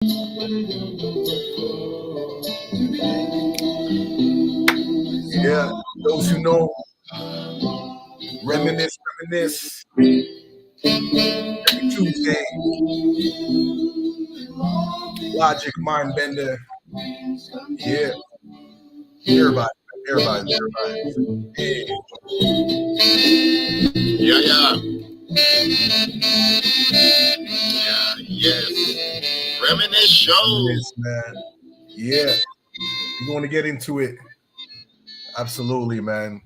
Yeah, those who know, reminisce. Every Tuesday, Logic, Mindbender. Yeah, everybody. Hey. Yeah. Yes. Reminisce Show. Yes, man. Yeah, you want to get into it? Absolutely, man.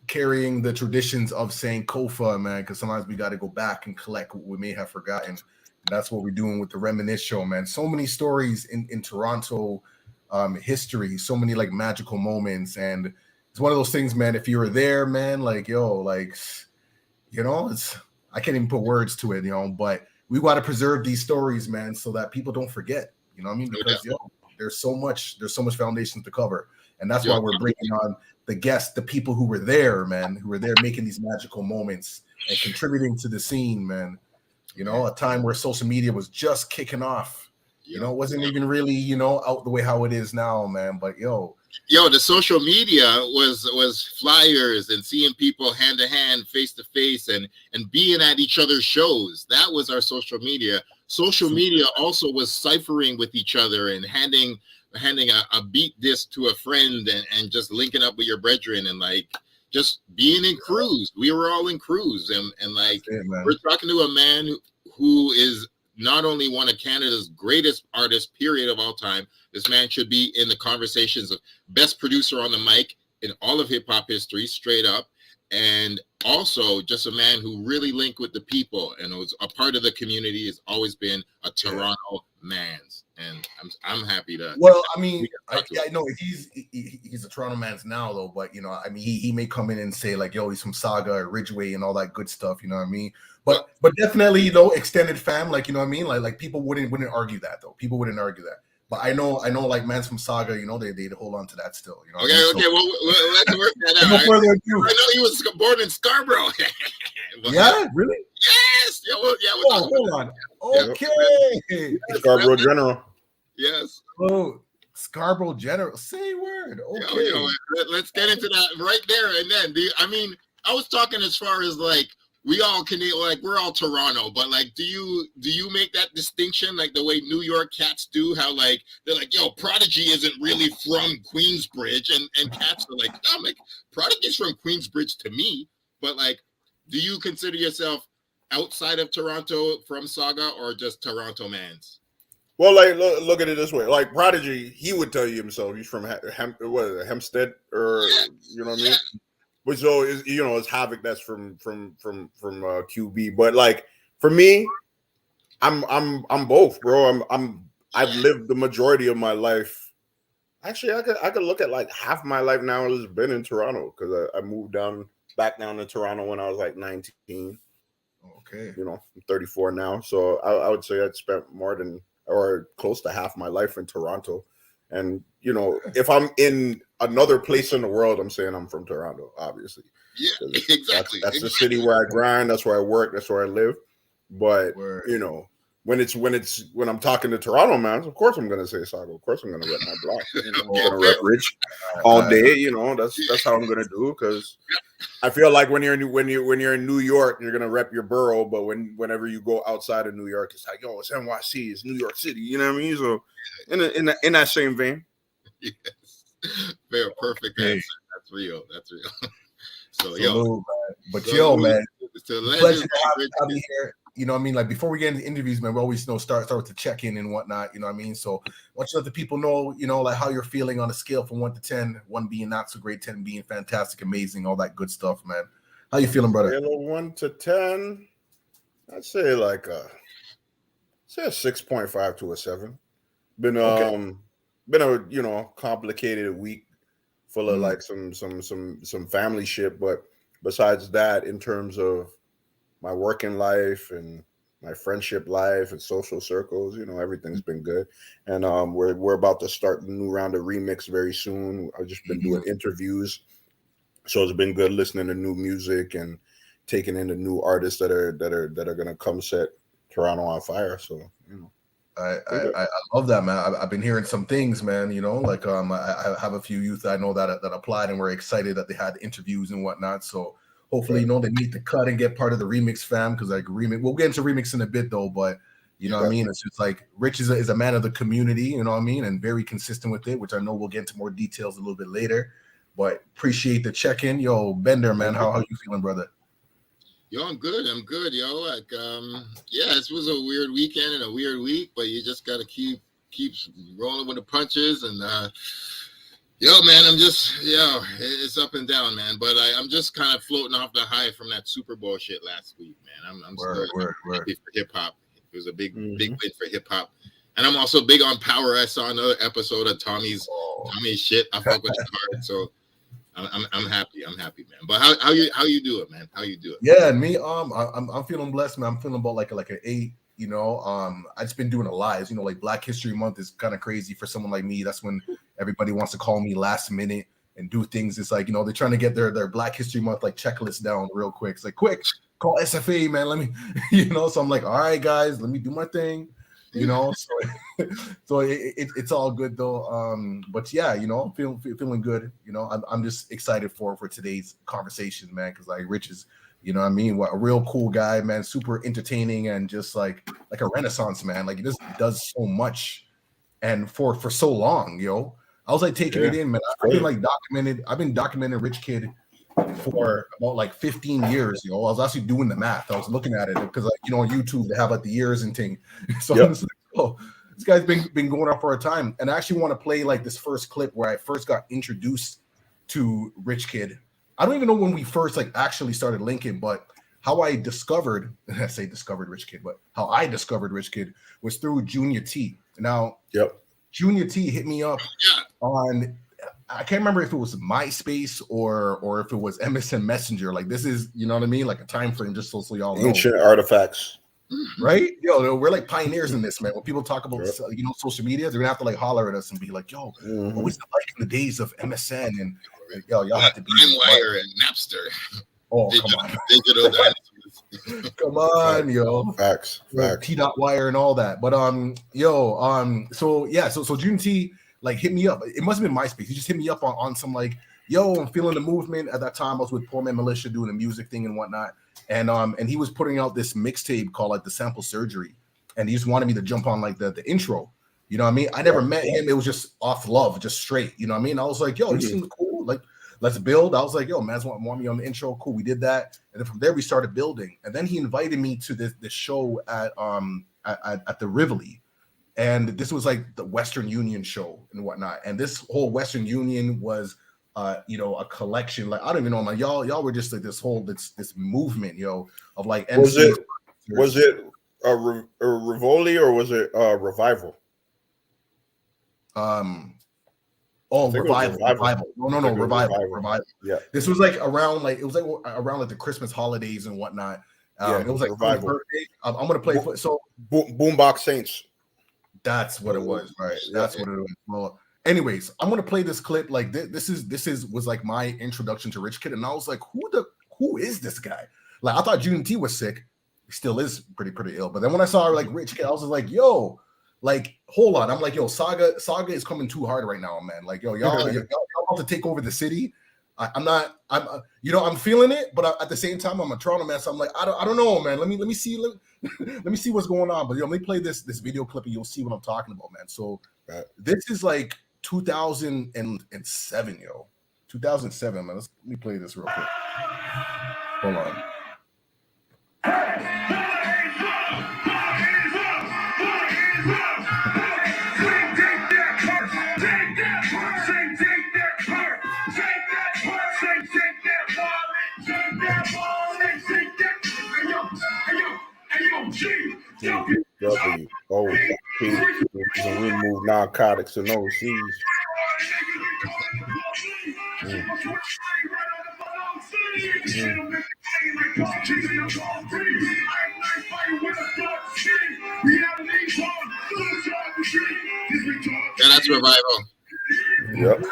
Carrying the traditions of saying Kofa, man, because sometimes we got to go back and collect what we may have forgotten. And that's what we're doing with the Reminisce Show, man. So many stories in Toronto history, so many like magical moments. And it's one of those things, man, if you were there, man, like, yo, like, you know, it's, I can't even put words to it, you know, but we got to preserve these stories, man, so that people don't forget, you know what I mean? Because, yo, there's so much foundation to cover. And that's why we're bringing on the guests, the people who were there, man, who were there making these magical moments and contributing to the scene, man. You know, a time where social media was just kicking off. You know, it wasn't even really, you know, out the way how it is now, man. But yo, the social media was flyers and seeing people hand to hand, face to face, and being at each other's shows. That was our social media. Social media also was ciphering with each other and handing a beat disc to a friend and just linking up with your brethren and like just being in crews. We were all in crews and like we're talking to a man who is not only one of Canada's greatest artists, period, of all time. This man should be in the conversations of best producer on the mic in all of hip hop history, straight up. And also just a man who really linked with the people and was a part of the community, has always been a Toronto man's. And I'm happy to. Well, I mean, I know he's a Toronto man's now, though. But you know, I mean, he may come in and say like, "Yo, he's from Saga or Ridgeway and all that good stuff." You know what I mean? But definitely, you know, extended fam, like, you know what I mean? Like people wouldn't argue that, though. People wouldn't argue that. But I know, like mans from Saga, you know, they hold on to that still. You know. Okay. Well, let's work that out. I know he was born in Scarborough. Yeah, really? Yes. Hold on. Okay. Scarborough General. Yes. Oh, Scarborough General. Say word. Okay. Let's get into that right there. And then, I mean, I was talking as far as like, we all can, like, we're all Toronto, but like, do you make that distinction like the way New York cats do? How like they're like, yo, Prodigy isn't really from Queensbridge, and cats are like, no, like Prodigy's from Queensbridge to me. But like, do you consider yourself outside of Toronto from Saga or just Toronto mans? Well, like look at it this way: like Prodigy, he would tell you himself he's from Hempstead, or you know what I mean. Which so is, you know, it's Havoc that's from QB, but like for me, I'm both, bro. I've lived the majority of my life. Actually, I could look at like half my life now has been in Toronto because I moved back down to Toronto when I was like 19. Okay, you know, I'm 34 now, so I would say I'd spent more than or close to half my life in Toronto. And, you know, if I'm in another place in the world, I'm saying I'm from Toronto, obviously. Yeah, exactly. That's the city where I grind. That's where I work. That's where I live. But, you know, when I'm talking to Toronto, man, of course I'm going to say Saga. Of course I'm going to rep my block. You know, I'm going to rep Rich all day. You know, that's how I'm going to do, because I feel like when you're in New York, you're going to rep your borough. But whenever you go outside of New York, it's like, yo, it's NYC, it's New York City. You know what I mean? So in that same vein. Yes. Very perfect answer. That's real. So, man. It's a pleasure to have you here. You know what I mean? Like, before we get into interviews, man, we always, you know, start with the check-in and whatnot, you know what I mean? So I want you to let the people know, you know, like how you're feeling on a scale from 1 to 10, 1 being not so great, 10 being fantastic, amazing, all that good stuff, man. How you feeling, brother? 1 to 10, I'd say like a 6.5 to a 7. Been a, you know, complicated week full of like some family shit, but besides that, in terms of my working life and my friendship life and social circles, you know, everything's been good. And we're about to start a new round of remix very soon. I've just been doing interviews, so it's been good listening to new music and taking in the new artists that are gonna come set Toronto on fire. So, you know, I love that, man. I've been hearing some things, man. You know, like I have a few youth I know that applied and were excited that they had interviews and whatnot. So hopefully, you know, they meet the cut and get part of the remix fam, because like remix, we'll get into remix in a bit though, but you know what I mean? It's just like Rich is a man of the community, you know what I mean, and very consistent with it, which I know we'll get into more details a little bit later. But appreciate the check-in. Yo, Bender, man, how you feeling, brother? Yo, I'm good, yo. Like, yeah, this was a weird weekend and a weird week, but you just gotta keep rolling with the punches. And yo, man, it's up and down, man. But I'm just kind of floating off the high from that Super Bowl shit last week, man. I'm still happy for hip hop. It was a big win for hip hop, and I'm also big on Power. I saw another episode of Tommy's shit. I fuck with it hard, so I'm happy. I'm happy, man. But how you do it, man? How you do it? Yeah, me, I'm feeling blessed, man. I'm feeling about like an 8. You know, I just been doing a lot. You know, like Black History Month is kind of crazy for someone like me. That's when everybody wants to call me last minute and do things. It's like, you know, they're trying to get their Black History Month like checklist down real quick. It's like, quick, call SFA, man. Let me, you know. So I'm like, all right, guys, let me do my thing. You know, so it's all good though. But yeah, you know, I'm feeling good. You know, I'm just excited for today's conversation, man, because like Rich is, you know what I mean, what a real cool guy, man, super entertaining and just like a renaissance man. Like he just does so much and for so long, yo. I was like taking it in, man. I've been documenting Rich Kid for about like 15 years, you know. I was actually doing the math. I was looking at it because, like, you know, on YouTube they have like the years and thing. So I'm just like, oh, this guy's been going on for a time. And I actually want to play like this first clip where I first got introduced to Rich Kid. I don't even know when we first like actually started linking, but how I discovered, I say discovered Rich Kid, but how I discovered Rich Kid was through Junior T. Now, Junior T hit me up on, I can't remember if it was MySpace or if it was MSN Messenger. Like this is, you know what I mean? Like a time frame, just so y'all know. Ancient artifacts. Right? Yo, we're like pioneers in this, man. When people talk about, you know, social media, they're gonna have to like holler at us and be like, yo, what was it like in the days of MSN? And yo, y'all have to be LimeWire and Napster. Oh, come on. Digital dinosaurs. Come on, yo. Facts. T.wire and all that. But so June T like hit me up. It must have been MySpace. He just hit me up on some like, yo, I'm feeling the movement. At that time, I was with Poor Man Militia doing a music thing and whatnot. And he was putting out this mixtape called like The Sample Surgery. And he just wanted me to jump on like the intro. You know what I mean? I never met him. It was just off love, just straight. You know what I mean? I was like, yo, you seem cool. Like, let's build. I was like, yo, man, want me on the intro. Cool. We did that. And then from there we started building. And then he invited me to this show at the Rivoli. And this was like the Western Union show and whatnot. And this whole Western Union was you know, a collection. Like, I don't even know, man. Y'all were just like this whole this movement, yo, of like MC. Was it a Rivoli or was it a Revival? Revival. No, Revival. Yeah. This was like around like the Christmas holidays and whatnot. It was like Revival. Birthday. I'm gonna play so Boombox Saints. That's what it was, right? That's what it was. Well, anyways, I'm gonna play this clip. Like this was like my introduction to Rich Kid, and I was like, who is this guy? Like I thought June T was sick. He still is pretty ill. But then when I saw like Rich Kid, I was like, yo, like hold on. I'm like, yo, Saga is coming too hard right now, man. Like, yo, y'all about to take over the city. I'm feeling it, but at the same time, I'm a Toronto man, so I'm like, I don't know, man. Let me see what's going on. But let me play this video clip, and you'll see what I'm talking about, man. So this is like 2007, yo, 2007, man. Let me play this real quick. Hold on. Remove narcotics and overseas. Yeah, that's Revival. Yep.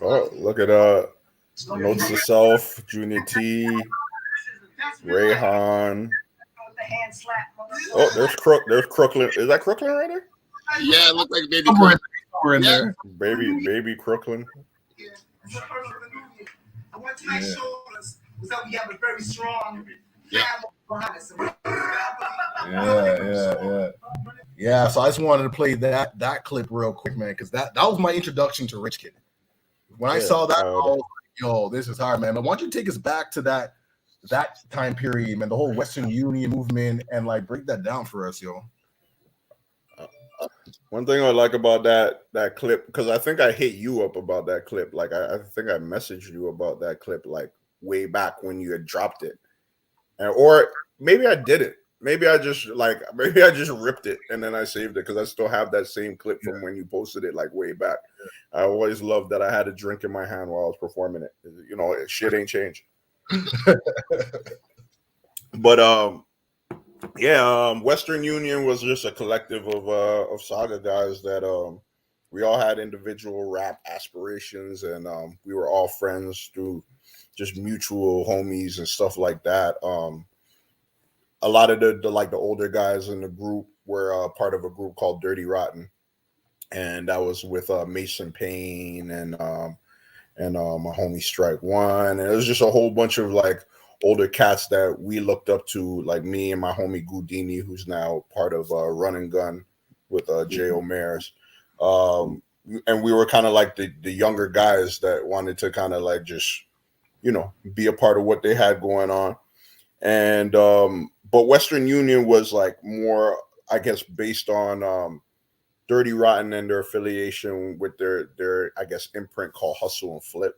Oh, look at Notes to Self, Junior T, Rayhan, Oh, there's Crooklyn. Is that Crooklyn right there? Yeah, it looked like baby Somewhere Crooklyn. in Yeah. there. Baby Crooklyn. I want to make sure that we have a very strong family behind us. Yeah, so I just wanted to play that clip real quick, man, because that was my introduction to Rich Kid. When I saw that, I was like, yo, this is hard, man. But why don't you take us back to that time period, man, the whole Western Union movement, and like break that down for us, yo. One thing I like about that clip, because I think I hit you up about that clip. Like I think I messaged you about that clip like way back when you had dropped it, or maybe I didn't. Maybe I just ripped it and then I saved it because I still have that same clip from when you posted it like way back. I always loved that I had a drink in my hand while I was performing it. You know, shit ain't changed. But Western Union was just a collective of Saga guys that we all had individual rap aspirations, and we were all friends through just mutual homies and stuff like that. A lot of the older guys in the group were part of a group called Dirty Rotten, and that was with Mason Payne and my homie Strike One, and it was just a whole bunch of like older cats that we looked up to, like me and my homie Goudini, who's now part of Run and Gun with Jay O'Mears. And we were kind of like the younger guys that wanted to kind of like just, you know, be a part of what they had going on. And but Western Union was like more, I guess, based on Dirty Rotten and their affiliation with their I guess imprint called Hustle and Flip.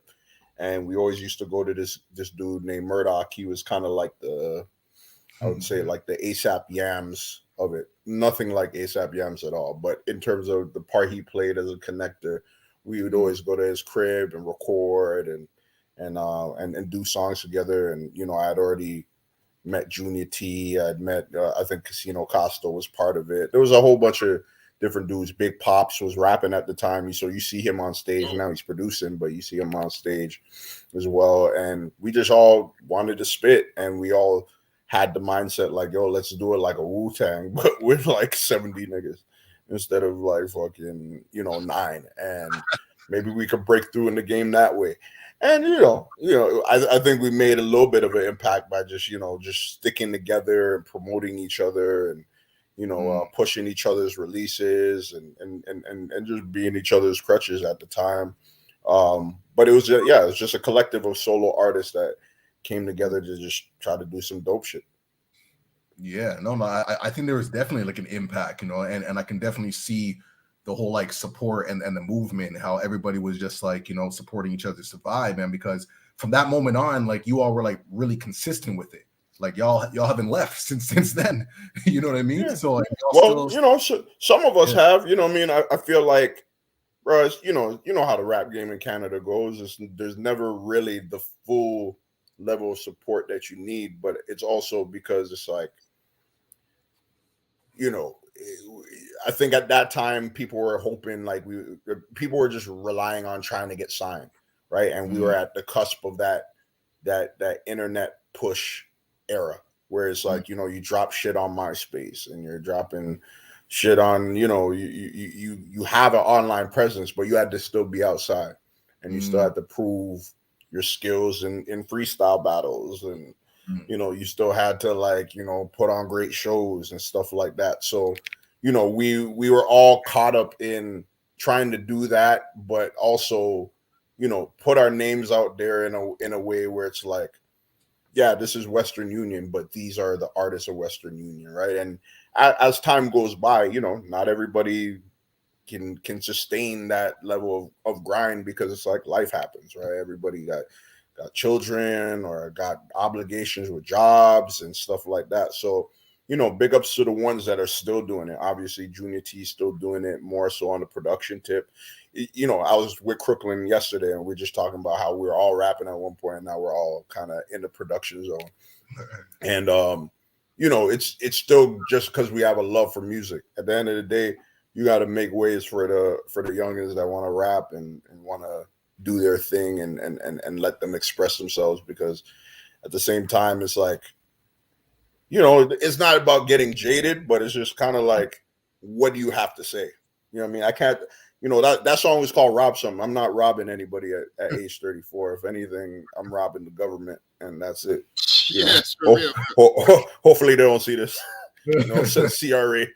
And we always used to go to this dude named Murdoch. He was kind of like I would say like the ASAP Yams of it. Nothing like ASAP Yams at all. But in terms of the part he played as a connector, we would always go to his crib and record and do songs together. And you know, I had already met Junior T. I'd met I think Casino Costa was part of it. There was a whole bunch of different dudes. Big Pops was rapping at the time, so you see him on stage. Now he's producing, but you see him on stage as well. And we just all wanted to spit, and we all had the mindset like, yo, let's do it like a Wu-Tang, but with like 70 niggas instead of like fucking, you know, 9. And maybe we could break through in the game that way. And you know, I think we made a little bit of an impact by just, you know, just sticking together and promoting each other and, you know, pushing each other's releases and just being each other's crutches at the time. But it was just, it was just a collective of solo artists that came together to just try to do some dope shit. Yeah, no, I think there was definitely like an impact, you know, and I can definitely see the whole like support and the movement, how everybody was just like, you know, supporting each other to survive, man, because from that moment on, like you all were like really consistent with it. Like y'all haven't left since then. You know what I mean? Yeah. So like, you know, some of us have, you know what I mean? I feel like, bro, you know how the rap game in Canada goes. There's never really the full level of support that you need, but it's also because it's like, you know, I think at that time people were hoping like people were just relying on trying to get signed, right? And we were at the cusp of that internet push era where it's like, you know, you drop shit on MySpace and you're dropping shit on, you know, you have an online presence, but you had to still be outside and you still had to prove your skills in freestyle battles, and you know, you still had to like, you know, put on great shows and stuff like that. So, you know, we were all caught up in trying to do that, but also, you know, put our names out there in a way where it's like, yeah, this is Western Union, but these are the artists of Western Union, right? And as time goes by, you know, not everybody can sustain that level of grind because it's like life happens, right? Everybody got children or got obligations with jobs and stuff like that. So, you know, big ups to the ones that are still doing it. Obviously, Junior T still doing it more so on the production tip. You know, I was with Crooklyn yesterday and we're just talking about how we were all rapping at one point and now we're all kind of in the production zone. And you know, it's still just because we have a love for music. At the end of the day, you got to make ways for the youngins that want to rap and want to do their thing and let them express themselves, because at the same time it's like, you know, it's not about getting jaded, but it's just kind of like, what do you have to say? You know what I mean? I can't, you know, that song was called Rob Something. I'm not robbing anybody at age 34. If anything, I'm robbing the government, and that's it. Yes, for real. Hopefully they don't see this. You know, it says CRA.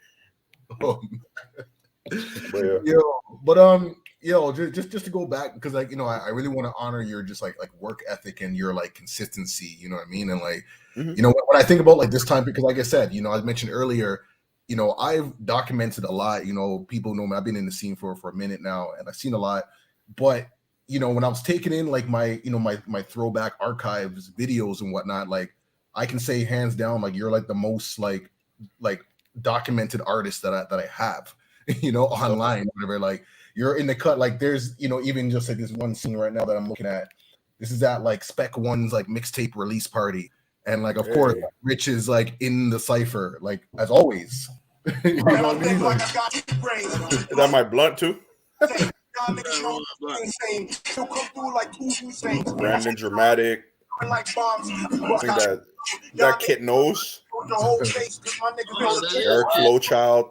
Just to go back, because like, you know, I really want to honor your just like work ethic and your like consistency, you know what I mean? And like, you know, when I think about like this time, because like I said, you know, I mentioned earlier, you know, I've documented a lot, you know, people know me, I've been in the scene for a minute now, and I've seen a lot. But, you know, when I was taking in like my, you know, my throwback archives, videos and whatnot, like I can say hands down, like you're like the most like documented artist that I have, you know, online, whatever. Like you're in the cut. Like there's, you know, even just like this one scene right now that I'm looking at. This is at like Spec One's like mixtape release party. And like, of course, Rich is like in the cipher, like as always. You know what I mean? Like, is that my blunt too? Brandon Dramatic. I think that Kit knows. Eric Flowchild.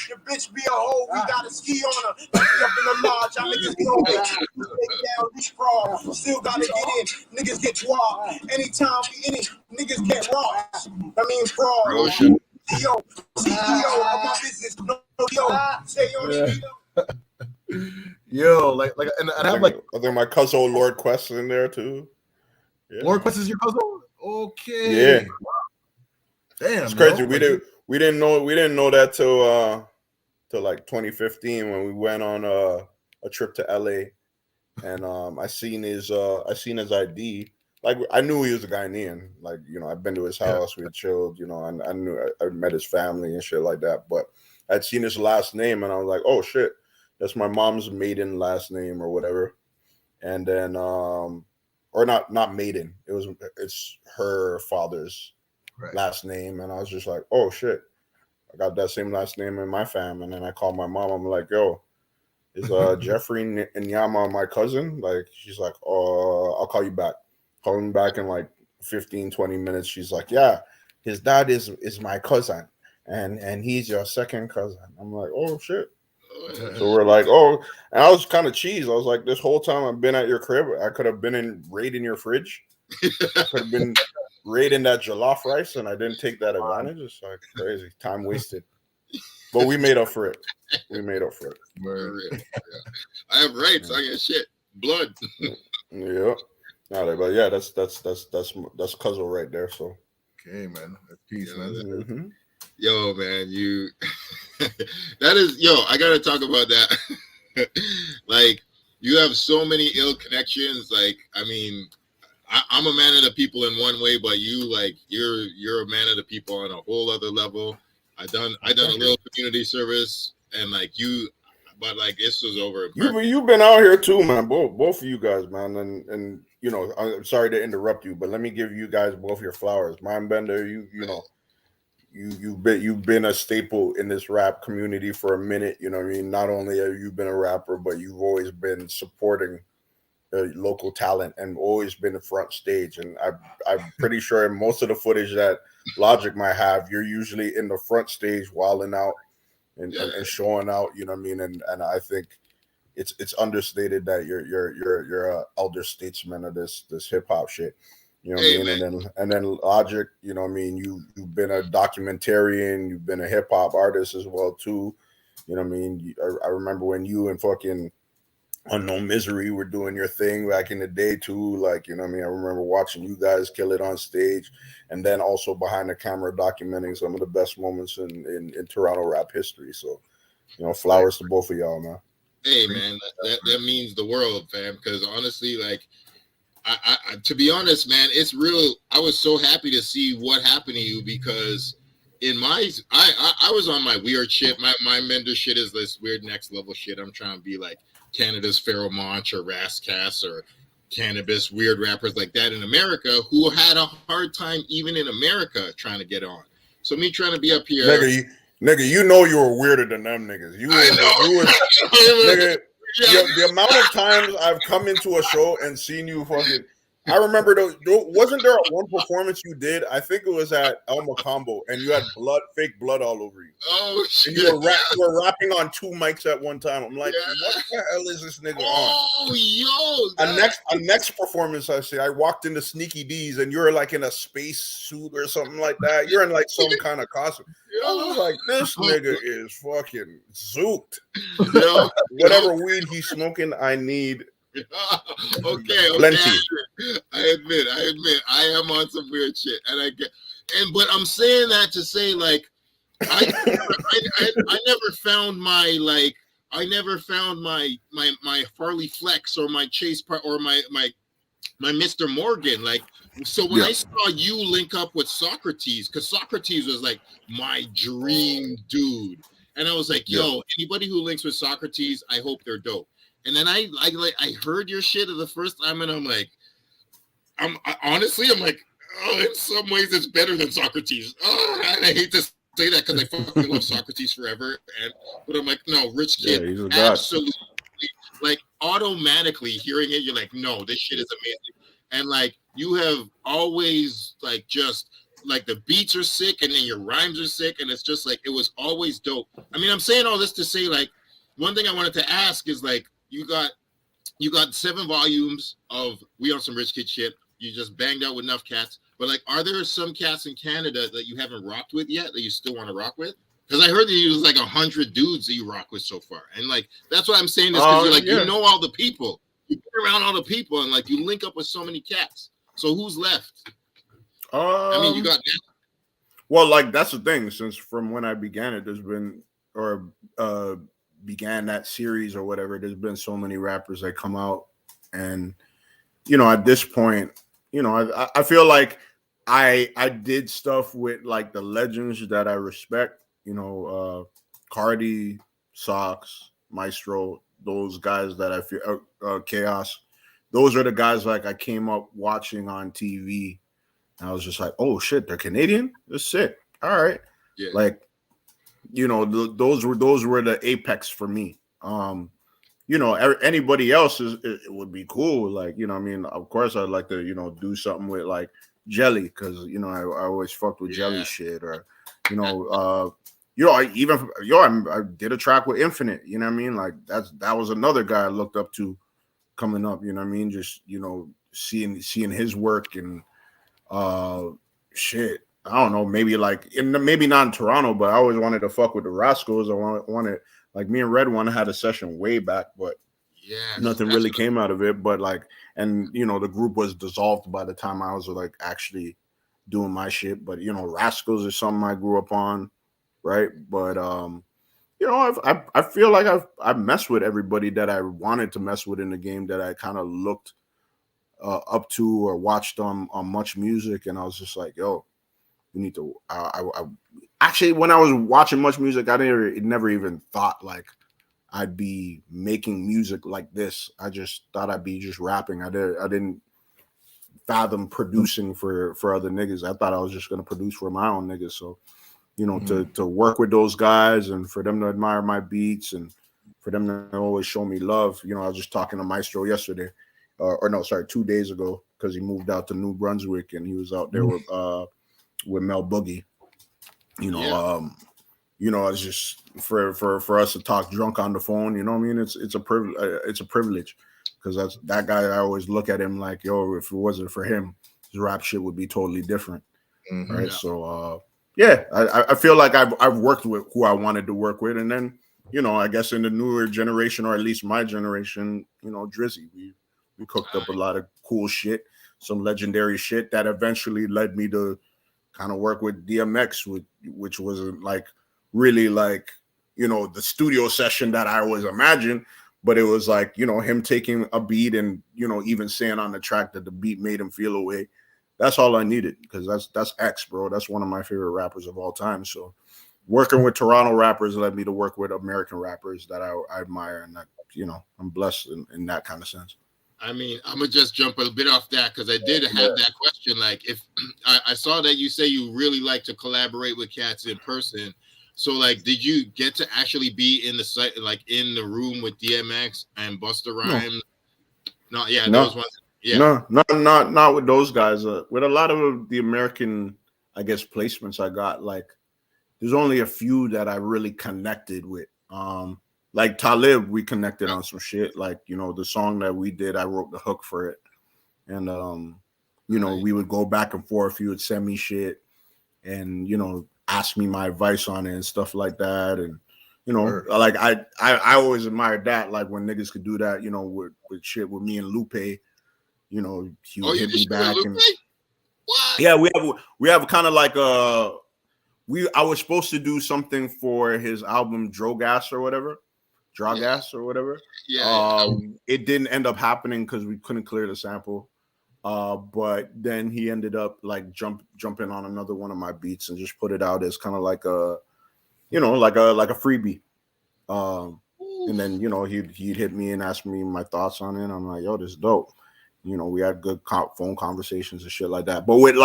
Your bitch be a hoe, we gotta ski on her. Like up in the lodge, I niggas know it. Take down, leapfrog. Still gotta get in. Niggas get robbed. Anytime we in it, niggas get robbed. I mean fraud. CEO of my business. No, stay on it. Yo, like, and I have like I think my cousin Lord Quest in there too. Yeah. Lord Quest is your cousin? Okay. Yeah. Damn, it's crazy. We didn't know that till like 2015 when we went on a trip to LA, and I seen his ID. Like I knew he was a Ghanaian. Like, you know, I've been to his house, we had chilled, you know, and I knew I met his family and shit like that. But I'd seen his last name, and I was like, oh shit, that's my mom's maiden last name or whatever. And then or not maiden, it's her father's last name, and I was just like, oh shit, I got that same last name in my fam. And then I called my mom. I'm like, yo, is Jeffrey Nyama my cousin? Like, she's like, oh, I'll call you back. Call him back in like 15-20 minutes. She's like, yeah, his dad is my cousin, and he's your second cousin. I'm like, oh shit. So we're like, oh, and I was kind of cheesed. I was like, this whole time I've been at your crib, I could have been raiding your fridge. I could have been raiding that jollof rice, and I didn't take that advantage. It's like crazy, time wasted. But we made up for it. I have rights. I get shit, blood. Yeah. But yeah, that's cousin right there. So okay, man. That's peace, man. Mm-hmm. Yo, man, you that is I gotta talk about that. Like, you have so many ill connections. Like, I mean, I'm a man of the people in one way, but you, like, you're a man of the people on a whole other level. I done a little community service, and like but like this was over. You've been out here too, man. Both of you guys, man, and you know, I'm sorry to interrupt you, but let me give you guys both your flowers. Mindbender, you know, you've been a staple in this rap community for a minute. You know what I mean? Not only have you been a rapper, but you've always been supporting local talent and always been the front stage. And I'm pretty sure in most of the footage that Logic might have, you're usually in the front stage wilding out and showing out, you know what I mean? And I think it's understated that you're a elder statesman of this hip hop shit. You know what I mean? And then Logic, you know what I mean? You've been a documentarian, you've been a hip hop artist as well too. You know what I mean? I remember when you and fucking Unknown Misery were doing your thing back in the day too. Like, you know what I mean? I remember watching you guys kill it on stage, and then also behind the camera documenting some of the best moments in Toronto rap history. So, you know, flowers to both of y'all, man. Hey, man, that means the world, fam. Because honestly, like, I to be honest, man, it's real. I was so happy to see what happened to you, because in my, I was on my weird shit. My mentor shit is this weird next level shit. I'm trying to be like Canada's Pharaoh Monch or Rascass or Cannabis, weird rappers like that in America who had a hard time even in America trying to get on. So me trying to be up here, nigga, you know you were weirder than them niggas. You were nigga. The amount of times I've come into a show and seen you fucking I remember those. Wasn't there one performance you did? I think it was at El Macombo, and you had fake blood all over you. Oh shit! And you were rapping on 2 mics at one time. I'm like, what the hell is this nigga on? Oh yo! A next performance, I say, I walked into Sneaky D's, and you're like in a space suit or something like that. You're in like some kind of costume. I was like, this nigga is fucking zooked. Whatever weed he's smoking, I need. Okay, plenty. I admit, I am on some weird shit, but I'm saying that to say, like, I never found my Farley Flex or my Chase or my Mr. Morgan. Like, so when I saw you link up with Saukrates, because Saukrates was like my dream dude, and I was like, yo, anybody who links with Saukrates, I hope they're dope. And then I heard your shit the first time, and I'm like, honestly, I'm like, oh, in some ways it's better than Saukrates. Oh, and I hate to say that because I fucking love Saukrates forever. But I'm like, no, Rich Kid, absolutely. Like automatically hearing it, you're like, no, this shit is amazing. And like you have always like just like the beats are sick, and then your rhymes are sick, and it's just like it was always dope. I mean, I'm saying all this to say like one thing I wanted to ask is like you got 7 volumes of We On Some Rich Kid Shit. You just banged out with enough cats. But like, are there some cats in Canada that you haven't rocked with yet that you still want to rock with? Because I heard that you was like 100 dudes that you rock with so far, and like that's why I'm saying this because you're like you know all the people, you get around all the people, and like you link up with so many cats. So who's left? I mean, you got. Well, like that's the thing. Since from when I began it, there's been began that series or whatever, there's been so many rappers that come out, and at this point, I feel like I did stuff with like the legends that I respect, Cardi, Sox, Maestro, those guys that I feel Chaos, those are the guys like I came up watching on TV, and I was just like, oh shit, they're Canadian, they're sick, all right, like those were the apex for me. Anybody else it would be cool. Like, I mean, of course I'd like to, do something with like Jelly, because I always fucked with Jelly shit, or I did a track with Infinite, you know what I mean? Like that was another guy I looked up to coming up, you know what I mean? Just seeing his work, and shit. I don't know, maybe not in Toronto, but I always wanted to fuck with the Rascals. I wanted, like, me and Red One had a session way back, but nothing really came out of it. But like, and the group was dissolved by the time I was like actually doing my shit. But Rascals is something I grew up on, right? But I feel like I've messed with everybody that I wanted to mess with in the game, that I kind of looked up to or watched on Much Music, and I was just like, yo. We need to. I actually, when I was watching Much Music, I never even thought like I'd be making music like this. I just thought I'd be just rapping. I didn't fathom producing for other niggas. I thought I was just gonna produce for my own niggas. So, to work with those guys, and for them to admire my beats, and for them to always show me love. I was just talking to Maestro yesterday, 2 days ago, because he moved out to New Brunswick, and he was out there with Mel Boogie, it's just for us to talk drunk on the phone, you know what I mean? It's a privilege, because that guy, I always look at him like, yo, if it wasn't for him, his rap shit would be totally different, right? Yeah. So I feel like I've worked with who I wanted to work with, and then I guess in the newer generation, or at least my generation, Drizzy, we cooked up a lot of cool shit, some legendary shit that eventually led me to kind of work with DMX, which wasn't like really like the studio session that I always imagined, but it was like him taking a beat and even saying on the track that the beat made him feel a way. That's all I needed, because that's X, bro. That's one of my favorite rappers of all time. So working with Toronto rappers led me to work with American rappers that I admire, and that I'm blessed in that kind of sense. I mean, I'm gonna just jump a bit off that, because I did have that question. Like, if I saw that you say you really like to collaborate with cats in person, so like, did you get to actually be in the site, like in the room with DMX and Busta Rhymes? No. Those ones. Yeah. No, not with those guys. With a lot of the American, I guess, placements I got, like there's only a few that I really connected with. Like Talib, we connected on some shit. Like, you know, the song that we did, I wrote the hook for it. And you know, we would go back and forth. He would send me shit and, you know, ask me my advice on it and stuff like that. And, you know, like I always admired that, like when niggas could do that, you know, with shit with me and Lupe. You know, he would hit me back and what? Yeah, we have kind of like I was supposed to do something for his album Drogas or whatever. Yeah. It didn't end up happening because we couldn't clear the sample. But then he ended up like jumping on another one of my beats and just put it out as kind of like a, you know, like a freebie. And then, you know, he'd hit me and ask me my thoughts on it. I'm like, yo, this is dope. You know, we had good phone conversations and shit like that. But with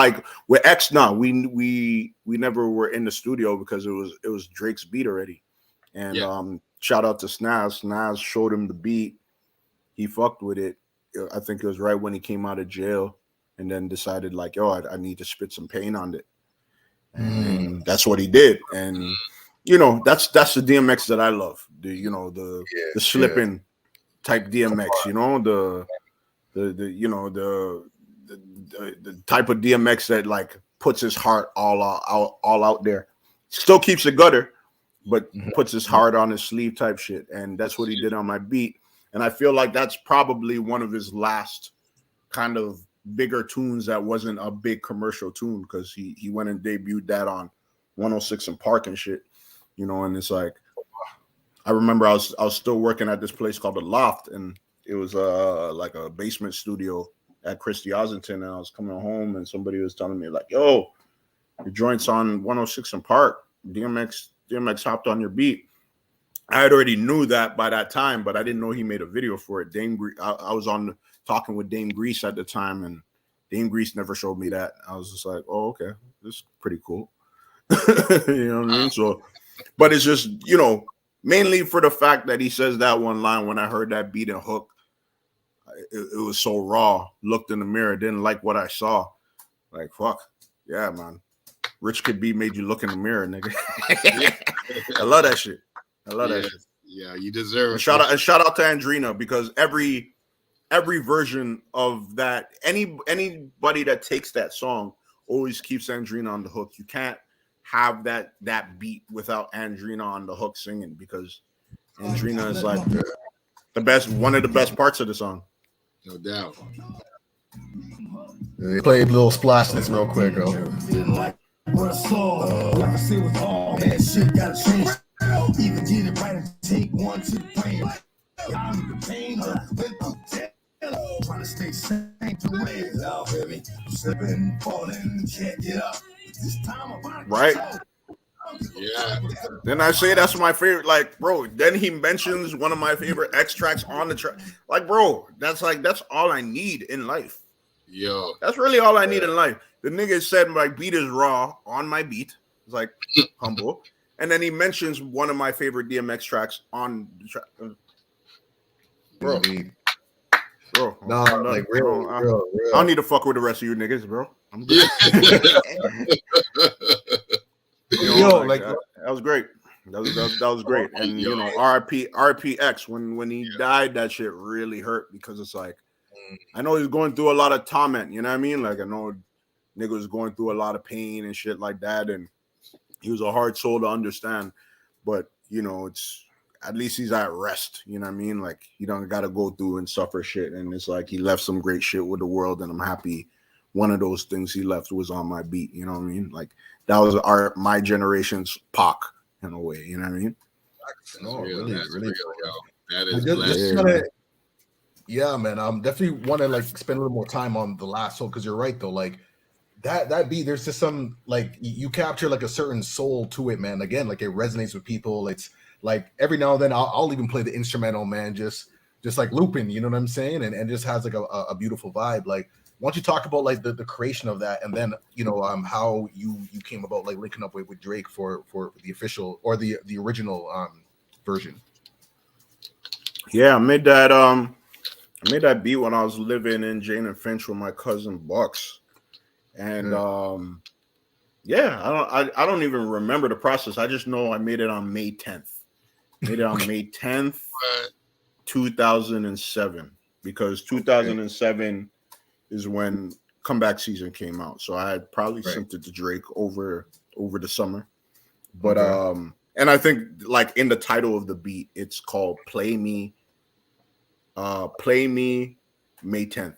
X, we never were in the studio because it was Drake's beat already. And shout out to Snaz. Snaz showed him the beat. He fucked with it. I think it was right when he came out of jail, and then decided like, yo, I need to spit some pain on it. And that's what he did. And you know, that's the DMX that I love. The slipping type DMX. You know, the type of DMX that like puts his heart all out there. Still keeps it gutter, but puts his heart on his sleeve type shit. And that's what he did on my beat. And I feel like that's probably one of his last kind of bigger tunes that wasn't a big commercial tune, because he went and debuted that on 106 and Park and shit. You know, and it's like, I remember I was still working at this place called The Loft, and it was like a basement studio at Christy Ossington, and I was coming home and somebody was telling me like, yo, your joint's on 106 and Park. DMX hopped on your beat. I had already knew that by that time, but I didn't know he made a video for it. I was talking with Dame Grease at the time, and Dame Grease never showed me that. I was just like, oh, okay, this is pretty cool. You know what I mean? So, but it's just, you know, mainly for the fact that he says that one line. When I heard that beat and hook, it was so raw. Looked in the mirror, didn't like what I saw. Like, fuck, yeah, man. Rich Kid B made you look in the mirror, nigga. I love that shit. That shit. Yeah, you deserve it. Shout out to Andreena, because every version of that, anybody that takes that song always keeps Andreena on the hook. You can't have that beat without Andreena on the hook singing, because Andreena is like one of the best parts of the song. No doubt. They played a little splashness real quick, bro. What I saw, like I said, was all that shit gotta change. Even did it right and take one to the brain. I'm the pain, went through jail, trying to stay sane to way. Now, baby, slipping, falling, can't get up. This time I'm right. Yeah. Then I say that's my favorite. Like, bro, then he mentions one of my favorite X tracks on the track. Like, bro, that's all I need in life. Yo, that's really all I need in life. The nigga said my beat is raw on my beat. It's like humble. And then he mentions one of my favorite DMX tracks on the track. Bro. No, like real. I don't need to fuck with the rest of you niggas, bro. I'm good. That was great. That was great. And you know, RIP X, when he died, that shit really hurt, because it's like, I know he's going through a lot of torment, you know what I mean? Like, I know nigga was going through a lot of pain and shit like that, and he was a hard soul to understand. But you know, it's at least he's at rest, you know what I mean? Like, he don't gotta go through and suffer shit, and it's like he left some great shit with the world, and I'm happy one of those things he left was on my beat, you know what I mean? Like, that was my generation's Pac in a way, you know what I mean? Really. That is yeah, man. I'm definitely want to like spend a little more time on the last soul, because you're right though. Like that beat, there's just some like you capture like a certain soul to it, man. Again, like it resonates with people. It's like every now and then I'll even play the instrumental, man, just like looping, you know what I'm saying? And just has like a beautiful vibe. Like, why don't you talk about like the creation of that, and then you know how you came about like linking up with Drake for the official or the original version. Yeah, I I made that beat when I was living in Jane and Finch with my cousin Bucks, and yeah, I don't even remember the process. I just know I made it on May 10th. Made it on May 10th, 2007, because 2007 is when Comeback Season came out. So I had probably sent it to Drake over the summer. But and I think like in the title of the beat, it's called Play Me May 10th.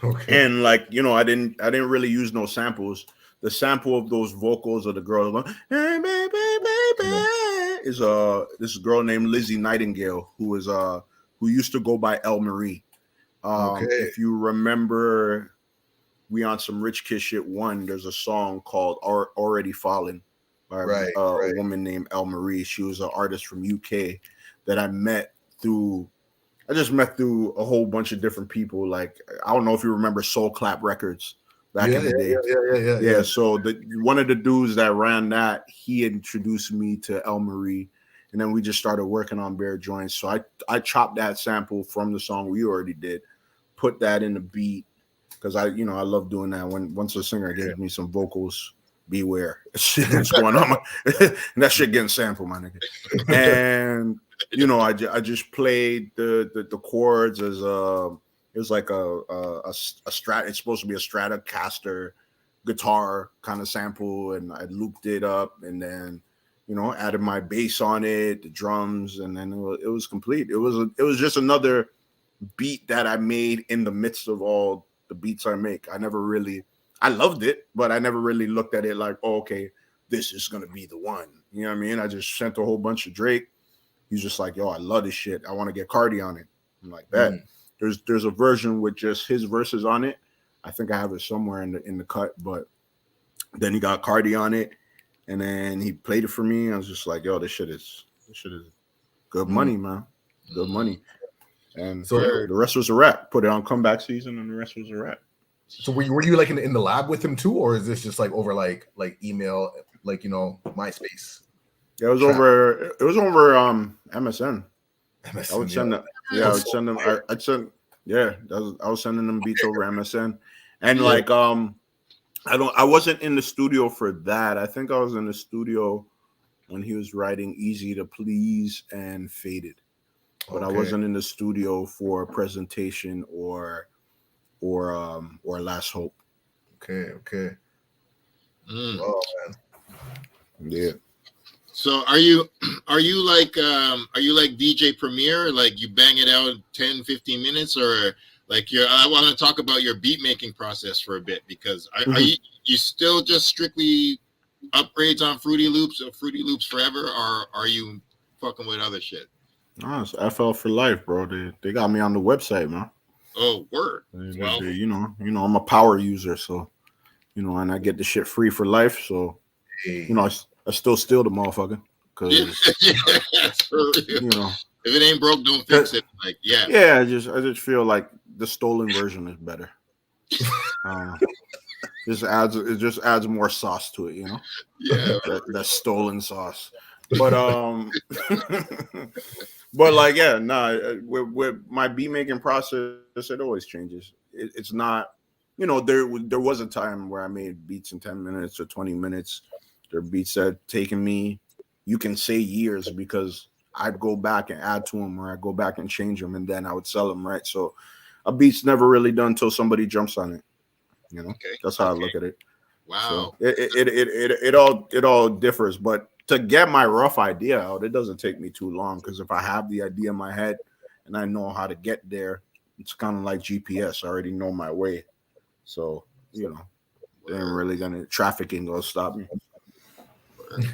Okay. And like, you know, I didn't really use no samples. The sample of those vocals of the girl going, hey, baby, is this girl named Lizzie Nightingale, who used to go by El Marie. If you remember, We On Some Rich Kid Shit 1, there's a song called Already Fallen by a woman named El Marie. She was an artist from UK that I just met through a whole bunch of different people. Like, I don't know if you remember Soul Clap Records back in the day. Yeah. So one of the dudes that ran that, he introduced me to El Marie, and then we just started working on Bare Joints. So I chopped that sample from the song we already did, put that in the beat, because I love doing that. Once a singer gives me some vocals, beware. Shit's going on. That shit getting sampled, my nigga. And you know, I just played the chords as it was like a strat. It's supposed to be a Stratocaster guitar kind of sample, and I looped it up, and then, you know, added my bass on it, the drums, and then it was complete. It was just another beat that I made in the midst of all the beats I make. I loved it, but I never really looked at it like, oh, okay, this is gonna be the one. You know what I mean? I just sent a whole bunch of Drake. He's just like, yo, I love this shit. I want to get Cardi on it. I'm like that. There's a version with just his verses on it. I think I have it somewhere in the cut, but then he got Cardi on it, and then he played it for me. I was just like, yo, this shit is good money, man. Good money. And so the rest was a wrap. Put it on Comeback Season, and the rest was a wrap. So were you like in the lab with him too, or is this just like over like email, like, you know, MySpace? Yeah, it was over MSN. I would send them. Yeah, I would send them. I was sending them beats over MSN, and like I wasn't in the studio for that. I think I was in the studio when he was writing Easy to Please and Faded, but I wasn't in the studio for Presentation or Last Hope. Okay. Oh man. Yeah. So are you like DJ Premier, like you bang it out in 10, 15 minutes, or like I want to talk about your beat making process for a bit, because are you still just strictly upgrades on Fruity Loops forever, or are you fucking with other shit? No, it's FL for life, bro. They got me on the website, man. Oh, word. Well, you know, I'm a power user, so, you know, and I get the shit free for life, so, you know, I still steal the motherfucker, because you know, if it ain't broke, don't fix it. Like, I just feel like the stolen version is better. It just adds more sauce to it, you know. Yeah, that stolen sauce. But but like, yeah, with my beat making process, it always changes. It's not, you know, there was a time where I made beats in 10 minutes or 20 minutes. There are beats that taken me, you can say, years, because I'd go back and add to them, or I'd go back and change them, and then I would sell them, right? So a beat's never really done until somebody jumps on it. You know, that's how I look at it. Wow. So it all differs, but to get my rough idea out, it doesn't take me too long, because if I have the idea in my head and I know how to get there, it's kind of like GPS. I already know my way, so, you know, they ain't really trafficking gonna stop me.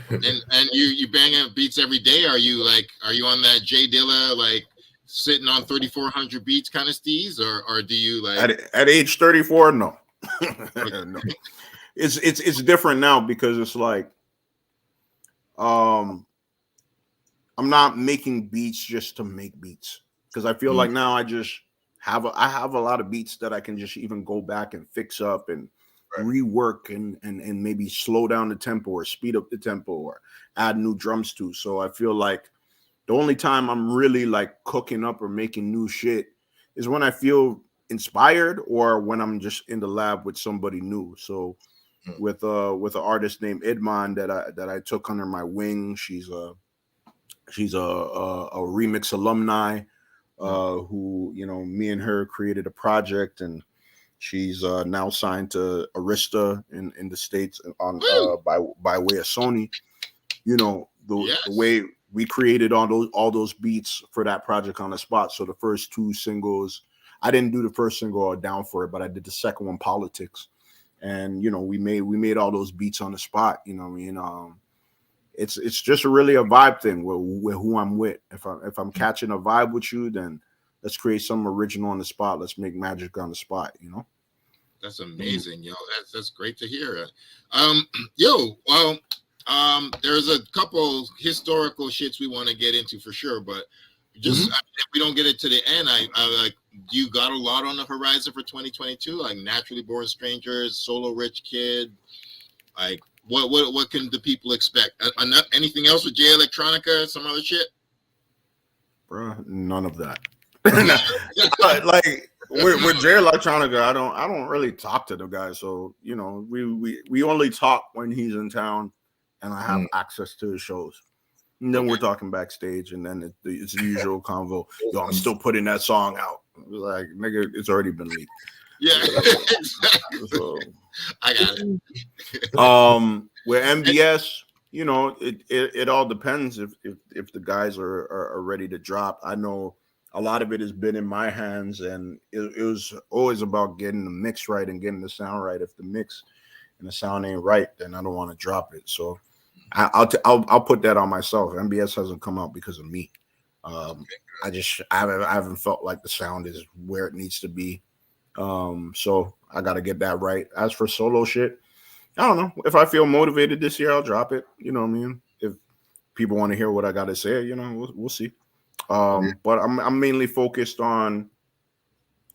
And you bang out beats every day? Are you on that J Dilla, like sitting on 3,400 beats kind of steez, or do you like at age 34? No. No. It's different now, because it's like I'm not making beats just to make beats, because I feel like now I have a lot of beats that I can just even go back and fix up and rework and maybe slow down the tempo or speed up the tempo or add new drums to. So I feel like the only time I'm really like cooking up or making new shit is when I feel inspired or when I'm just in the lab with somebody new. So with an artist named Idman that I took under my wing. She's a remix alumni who, you know, me and her created a project, and she's now signed to Arista in the States on by way of Sony. You know, the way we created all those beats for that project on the spot. So the first 2 singles, I didn't do the first single Down For It, but I did the second one, Politics. And you know, we made all those beats on the spot. You know what I mean? It's just really a vibe thing with who I'm with. If I'm catching a vibe with you, then let's create something original on the spot. Let's make magic on the spot, you know? That's amazing, yo. That's great to hear. There's a couple historical shits we want to get into for sure, but just if we don't get it to the end, I like, you got a lot on the horizon for 2022, like Naturally Born Strangers, Solo Rich Kid, like what can the people expect? Anything else with J Electronica, some other shit? Bro, none of that. Like with J Electronica, I don't really talk to the guy, so you know, we only talk when he's in town and I have access to his shows. And then we're talking backstage, and then it's the usual convo. Yo, I'm still putting that song out. Like, nigga, it's already been leaked. Yeah, exactly. So, I got it. With MBS, you know, it all depends if the guys are ready to drop. I know a lot of it has been in my hands, and it was always about getting the mix right and getting the sound right. If the mix and the sound ain't right, then I don't want to drop it. So I'll put that on myself. MBS hasn't come out because of me. I haven't felt like the sound is where it needs to be. So I got to get that right. As for solo shit, I don't know. If I feel motivated this year, I'll drop it. You know what I mean? If people want to hear what I got to say, you know, we'll see. But I'm mainly focused on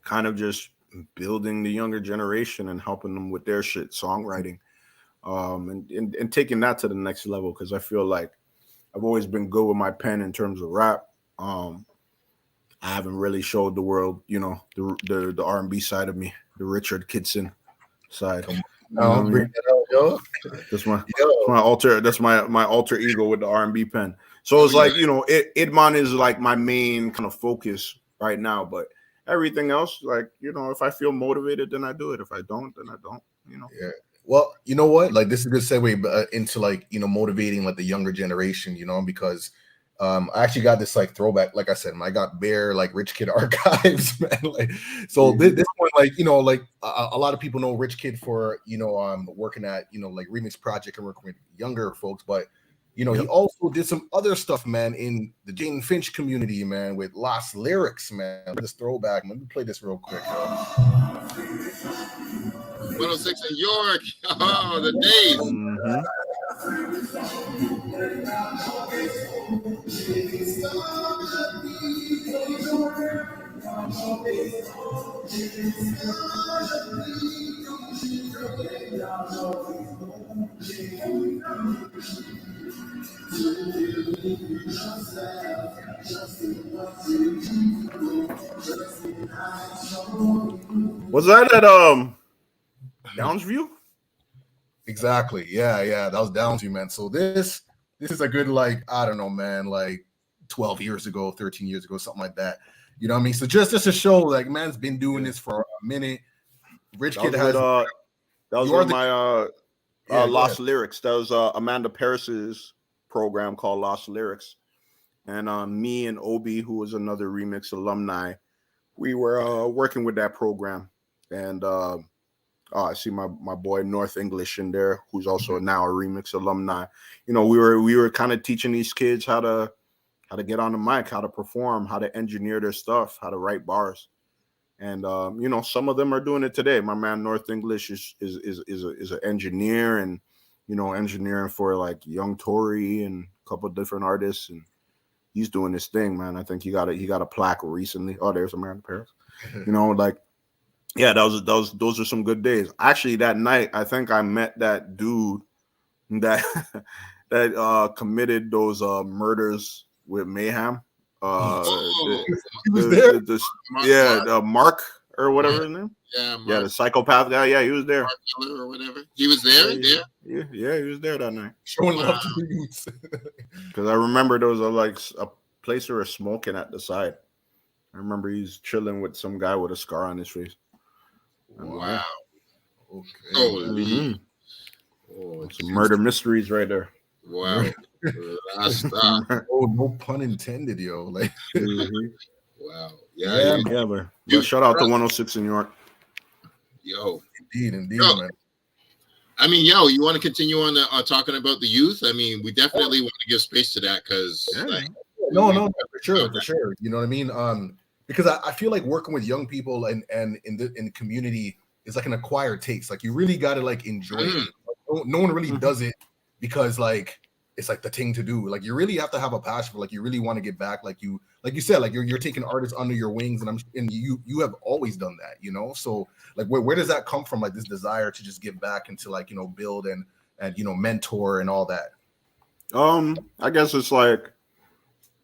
kind of just building the younger generation and helping them with their shit, songwriting, and taking that to the next level. Because I feel like I've always been good with my pen in terms of rap. I haven't really showed the world, you know, the R&B side of me, the Richard Kidson side. Bring that out, yo. That's my alter ego with the R&B pen. So it's like, you know, Idman is like my main kind of focus right now, but everything else, like, you know, if I feel motivated, then I do it. If I don't, then I don't, you know. Yeah. Well, you know what? Like, this is a good segue into, like, you know, motivating like the younger generation, you know, because I actually got this like throwback. Like I said, I got bare like Rich Kid archives, man. Like, so this point, like, you know, like a lot of people know Rich Kid for, you know, working at, you know, like Remix Project and working with younger folks, but you know, he also did some other stuff, man, in the Jane Finch community, man, with Lost Lyrics, man. This throwback. Let me play this real quick, yo. 106 in York. Oh, the days. Was that at Downsview? Exactly. Yeah. That was Downsview, man. So this is a good, like, I don't know, man, like 12 years ago, 13 years ago, something like that. You know what I mean? So just to show, like, man's been doing this for a minute. Rich Kid has that was with my Lost Lyrics. That was Amanda Paris's program called Lost Lyrics. And me and Obi, who was another Remix alumni, we were working with that program. And I see my boy North English in there, who's also now a Remix alumni. You know, we were kind of teaching these kids how to get on the mic, how to perform, how to engineer their stuff, how to write bars. And you know, some of them are doing it today. My man North English is an engineer, and you know, engineering for like Young Tory and a couple of different artists, and he's doing this thing, man. I think he got a plaque recently. Oh, there's Amanda Paris. You know, like, yeah, those are some good days. Actually, that night, I think I met that dude that committed those murders with Mayhem. Oh, He was there. Mark or whatever his name. Yeah, Yeah, the psychopath guy. Yeah, he was there. Mark Miller or whatever. He was there. Yeah, he was there that night. Showing love to the youths. Because I remember there was a place where smoking at the side. I remember he's chilling with some guy with a scar on his face. Wow. Okay. Holy. Oh, some murder mysteries right there. Wow. Oh, no pun intended, yo. Like, wow. Yeah, but shout out to 106 in New York. Yo. Indeed, man. I mean, you want to continue on talking about the youth? I mean, we definitely want to give space to that because no, for sure. You know what I mean? Because I feel like working with young people and in the community is like an acquired taste. Like you really got to like enjoy it. No one really does it because like it's like the thing to do. Like you really have to have a passion for, like you really want to get back. Like you said, like you're taking artists under your wings, and you have always done that, you know. So like where does that come from? Like this desire to just give back and to like, you know, build and you know, mentor and all that. I guess it's like,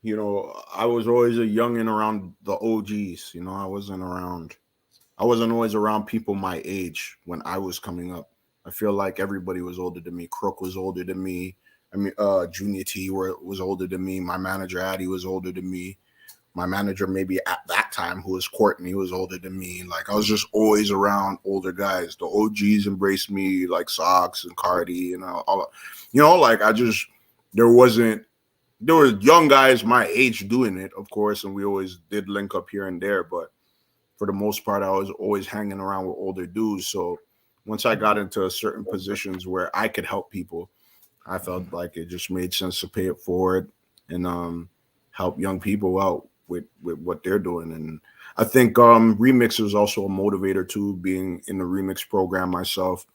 you know, I was always a youngin' around the OGs. You know, I wasn't always around people my age when I was coming up. I feel like everybody was older than me. Crook was older than me. I mean, Junior T was older than me. My manager, Addy, was older than me. My manager, maybe at that time, who was Courtney, was older than me. Like, I was just always around older guys. The OGs embraced me, like Socks and Cardi and all. You know, like, there were young guys my age doing it, of course, and we always did link up here and there. But for the most part, I was always hanging around with older dudes. So once I got into certain positions where I could help people, I felt like it just made sense to pay it forward and help young people out with what they're doing. And I think Remix is also a motivator too, being in the Remix program myself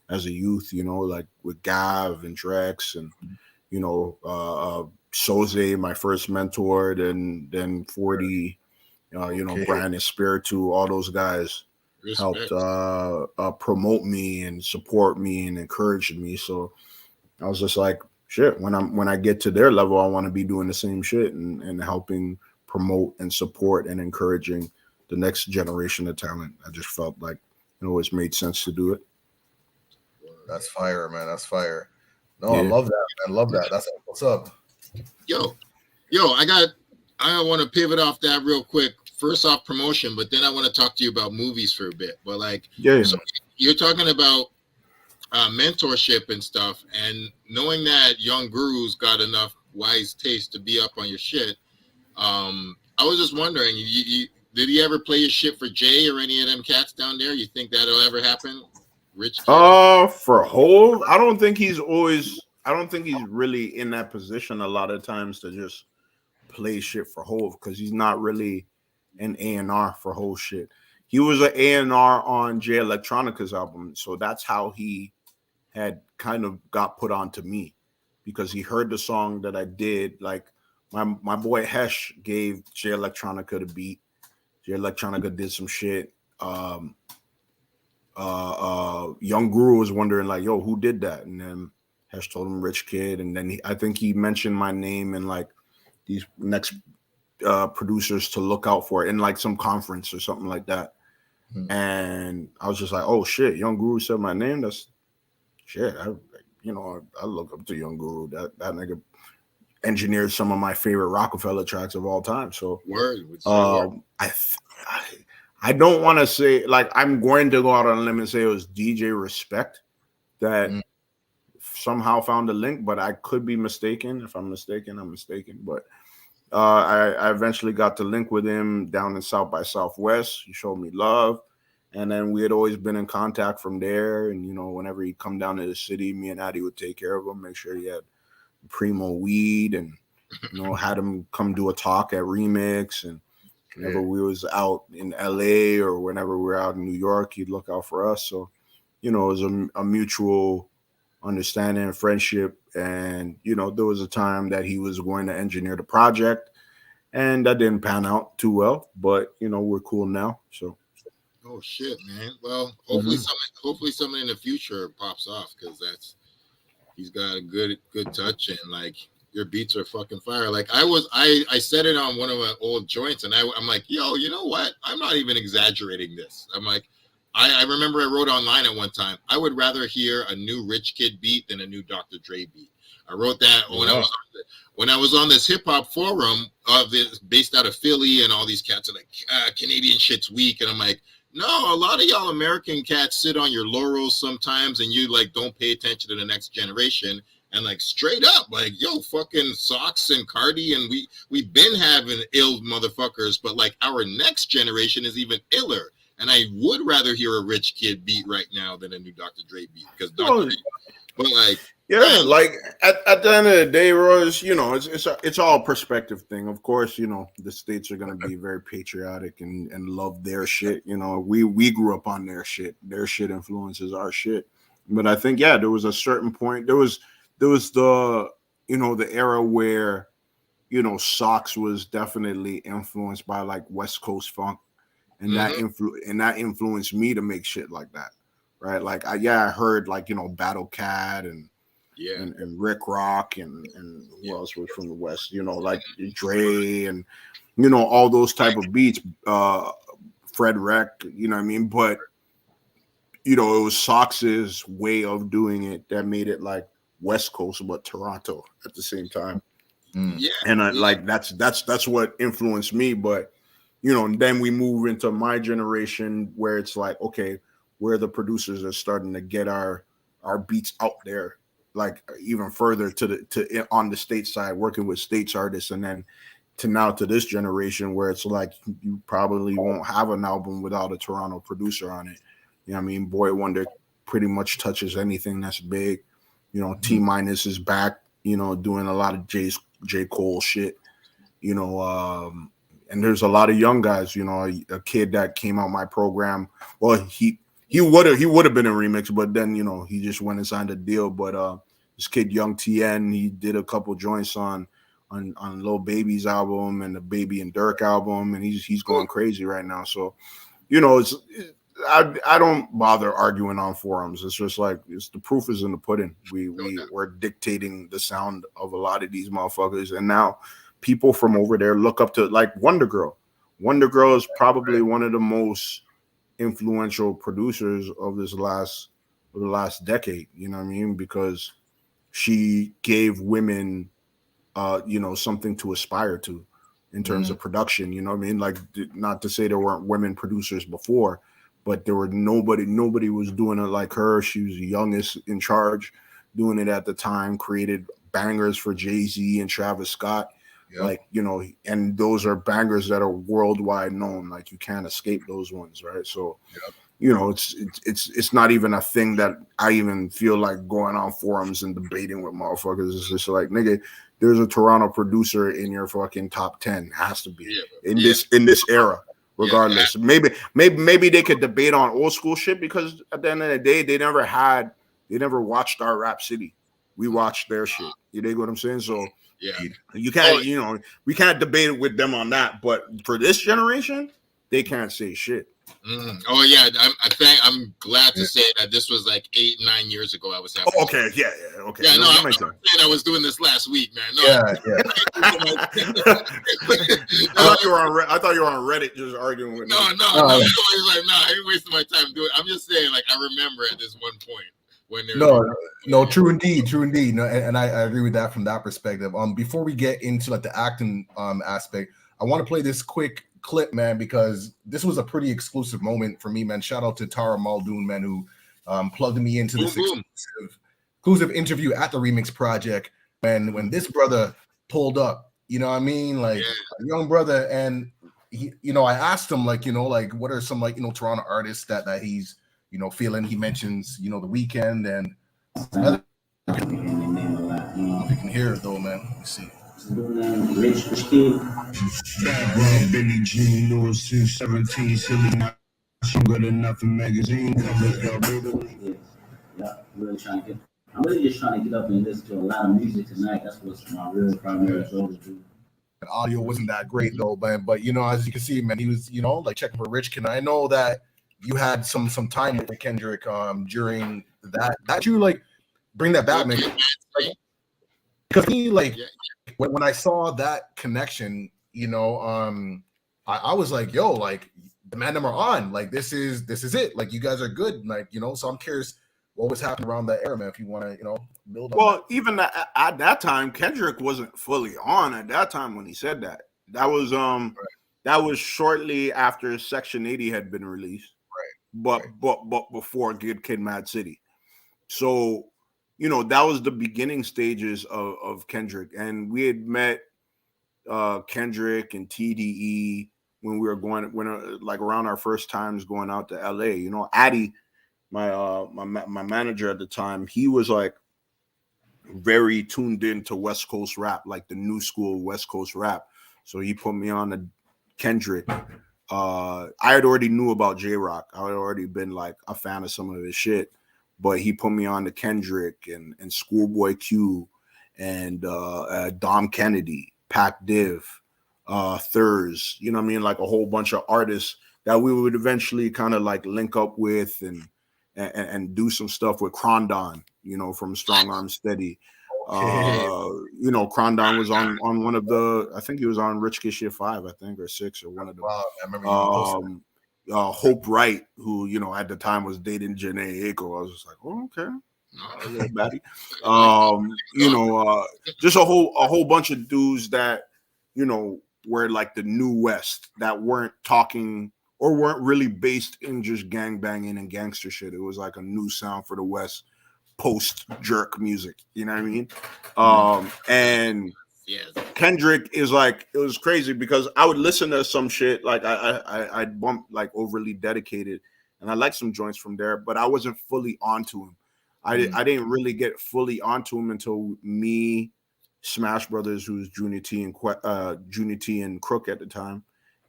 as a youth, you know, like with Gav and Drex and, you know, Soze, my first mentor, then 40, you know, Brandon Spiritu, all those guys helped promote me and support me and encourage me. So I was just like, shit, when I get to their level, I want to be doing the same shit and helping promote and support and encouraging the next generation of talent. I just felt like it always made sense to do it. That's fire, man. That's fire. No, yeah. I love that, man. Love that. That's what's up. Yo, I want to pivot off that real quick. First off, promotion, but then I want to talk to you about movies for a bit. But like, so you're talking about mentorship and stuff, and knowing that young gurus got enough wise taste to be up on your shit. I was just wondering, did he ever play his shit for Jay or any of them cats down there? You think that'll ever happen? Rich kid? For Hov, I don't think he's really in that position a lot of times to just play shit for Hov, because he's not really an A&R for Hov shit. He was an A&R on Jay Electronica's album, so that's how he had kind of got put on to me, because he heard the song that I did. Like my boy Hesh gave Jay Electronica the beat. Jay Electronica did some shit. Young Guru was wondering like, yo, who did that? And then Hesh told him Rich Kid, and then I think he mentioned my name and like these next producers to look out for in like some conference or something like that. Mm-hmm. And I was just like, oh shit, Young Guru said my name. That's shit. I look up to Young Guru. That nigga engineered some of my favorite Rockefeller tracks of all time. So I don't want to say, like, I'm going to go out on a limb and say it was DJ Respect that somehow found the link, but I could be mistaken. If I'm mistaken, I'm mistaken. But I eventually got to link with him down in South by Southwest. He showed me love. And then we had always been in contact from there. And, you know, whenever he'd come down to the city, me and Addy would take care of him, make sure he had primo weed, and, you know, had him come do a talk at Remix. And whenever we was out in LA or whenever we were out in New York, he'd look out for us. So, you know, it was a mutual understanding and friendship. And, you know, there was a time that he was going to engineer the project, and that didn't pan out too well, but, you know, we're cool now. So. Oh shit, man. Well, hopefully something in the future pops off, because he's got a good touch, and like your beats are fucking fire. Like I said it on one of my old joints, and I'm like, yo, you know what? I'm not even exaggerating this. I'm like, I remember I wrote online at one time, I would rather hear a new Rich Kid beat than a new Dr. Dre beat. I wrote that when I was on this hip hop forum based out of Philly, and all these cats are like, Canadian shit's weak, and I'm like, no, a lot of y'all American cats sit on your laurels sometimes, and you like don't pay attention to the next generation. And like straight up, like, yo, fucking Socks and Cardi, and we've been having ill motherfuckers, but like our next generation is even iller. And I would rather hear a Rich Kid beat right now than a new Dr. Dre beat, because Dr. Dre, but like, yeah, like at the end of the day, Royce, you know, it's all a perspective thing. Of course, you know, the states are gonna be very patriotic and love their shit. You know, we grew up on their shit. Their shit influences our shit. But I think, yeah, there was a certain point. There was the, you know, the era where, you know, Socks was definitely influenced by like West Coast funk, and that influenced me to make shit like that, right? Like I heard like, you know, Battle Cat and Rick Rock and who else was from the West, you know, like Dre and, you know, all those type of beats, Fred Wreck, you know what I mean? But, you know, it was Sox's way of doing it that made it like West Coast, but Toronto at the same time. Yeah. And like that's what influenced me. But, you know, and then we move into my generation where it's like, okay, where the producers are starting to get our beats out there, like even further to on the state side, working with states artists, and then to this generation where it's like you probably won't have an album without a Toronto producer on it. You know what I mean? Boy Wonder pretty much touches anything that's big. You know, T Minus is back, you know, doing a lot of J. Cole shit, you know, and there's a lot of young guys, you know, a kid that came out my program. Well, he would have been a remix, but then, you know, he just went and signed a deal. But this kid, Young TN, he did a couple joints on Lil Baby's album and the Baby and Dirk album, and he's going crazy right now. So, you know, I don't bother arguing on forums. It's just like the proof is in the pudding. We're dictating the sound of a lot of these motherfuckers, and now people from over there look up to like Wonder Girl. Wonder Girl is probably one of the most influential producers of the last decade. You know what I mean? Because she gave women, you know, something to aspire to in terms of production. You know what I mean? Like, not to say there weren't women producers before, but there were nobody was doing it like her. She was the youngest in charge, doing it at the time, created bangers for Jay-Z and Travis Scott. Yep. Like, you know, and those are bangers that are worldwide known. Like, you can't escape those ones, right? So, you know, it's not even a thing that I even feel like going on forums and debating with motherfuckers. It's just like, nigga, there's a Toronto producer in your fucking top 10. Has to be in this era. Regardless, maybe they could debate on old school shit, because at the end of the day, they never watched our Rap City. We watched their shit. You dig what I'm saying? So you can't, you know, we can't debate it with them on that. But for this generation, they can't say shit. Oh yeah, I'm glad to say that this was like 8-9 years ago. I was having. Oh, okay, yeah, okay. Yeah, no, I'm saying I was doing this last week, man. No, I thought you were on Reddit just arguing with. No. It's like, I ain't wasting my time doing it. I'm just saying, like, I remember at this one point when there. No, true indeed. No, and I agree with that from that perspective. Before we get into like the acting aspect, I want to play this quick clip, man, because this was a pretty exclusive moment for me, man. Shout out to Tara Muldoon, man, who plugged me into this exclusive interview at the Remix Project. And when this brother pulled up, you know what I mean, like a young brother, and he, you know, I asked him, like, you know, like, what are some, like, you know, Toronto artists that he's, you know, feeling. He mentions, you know, The Weeknd, and you can hear it though, man. Let me see. Rich Kid. Billie Jean, New 17, silly. I'm good enough in magazine. Really trying to get. I'm really just trying to get up and listen to a lot of music tonight. That's what's my real primary goal to do. The audio wasn't that great though, but you know, as you can see, man, he was, you know, like checking for Rich Kid. I know that you had some time with Kendrick during that. That you like bring that back, man. Like, because he like Yeah. when I saw that connection, you know, I was like, yo, like the man them are on, like this is it, like you guys are good, like, you know. So I'm curious what was happening around that era, man. If you want to, you know, build on Well, even at that time, Kendrick wasn't fully on at that time when he said that. That was shortly after Section 80 had been released, but before Good Kid, Mad City. So, you know, that was the beginning stages of Kendrick, and we had met Kendrick and TDE when we were like around our first times going out to LA. You know, Addy, my manager at the time, he was like very tuned into West Coast rap, like the new school West Coast rap. So he put me on to Kendrick. I had already knew about J-Rock. I had already been like a fan of some of his shit, but he put me on to Kendrick and Schoolboy Q and Dom Kennedy, Pac Div, Thurs, you know what I mean? Like a whole bunch of artists that we would eventually kind of like link up with and do some stuff with Krondon, you know, from Strong Arm Steady. You know, Krondon was on one of the, I think he was on Rich Kid Shit 5, I think, or 6, or one of them. Wow, I remember you posted Hope Wright, who, you know, at the time was dating Janae Aiko. I was just like, oh, okay. A little baddie. You know, just a whole bunch of dudes that, you know, were like the new West, that weren't talking or weren't really based in just gang banging and gangster shit. It was like a new sound for the West, post jerk music, you know what I mean? And Yes. Kendrick is like, it was crazy because I would listen to some shit, like I'd bump like Overly Dedicated, and I liked some joints from there, but I wasn't fully onto him. I didn't really get fully onto him until me, Smash Brothers, who's Junior T and Crook at the time,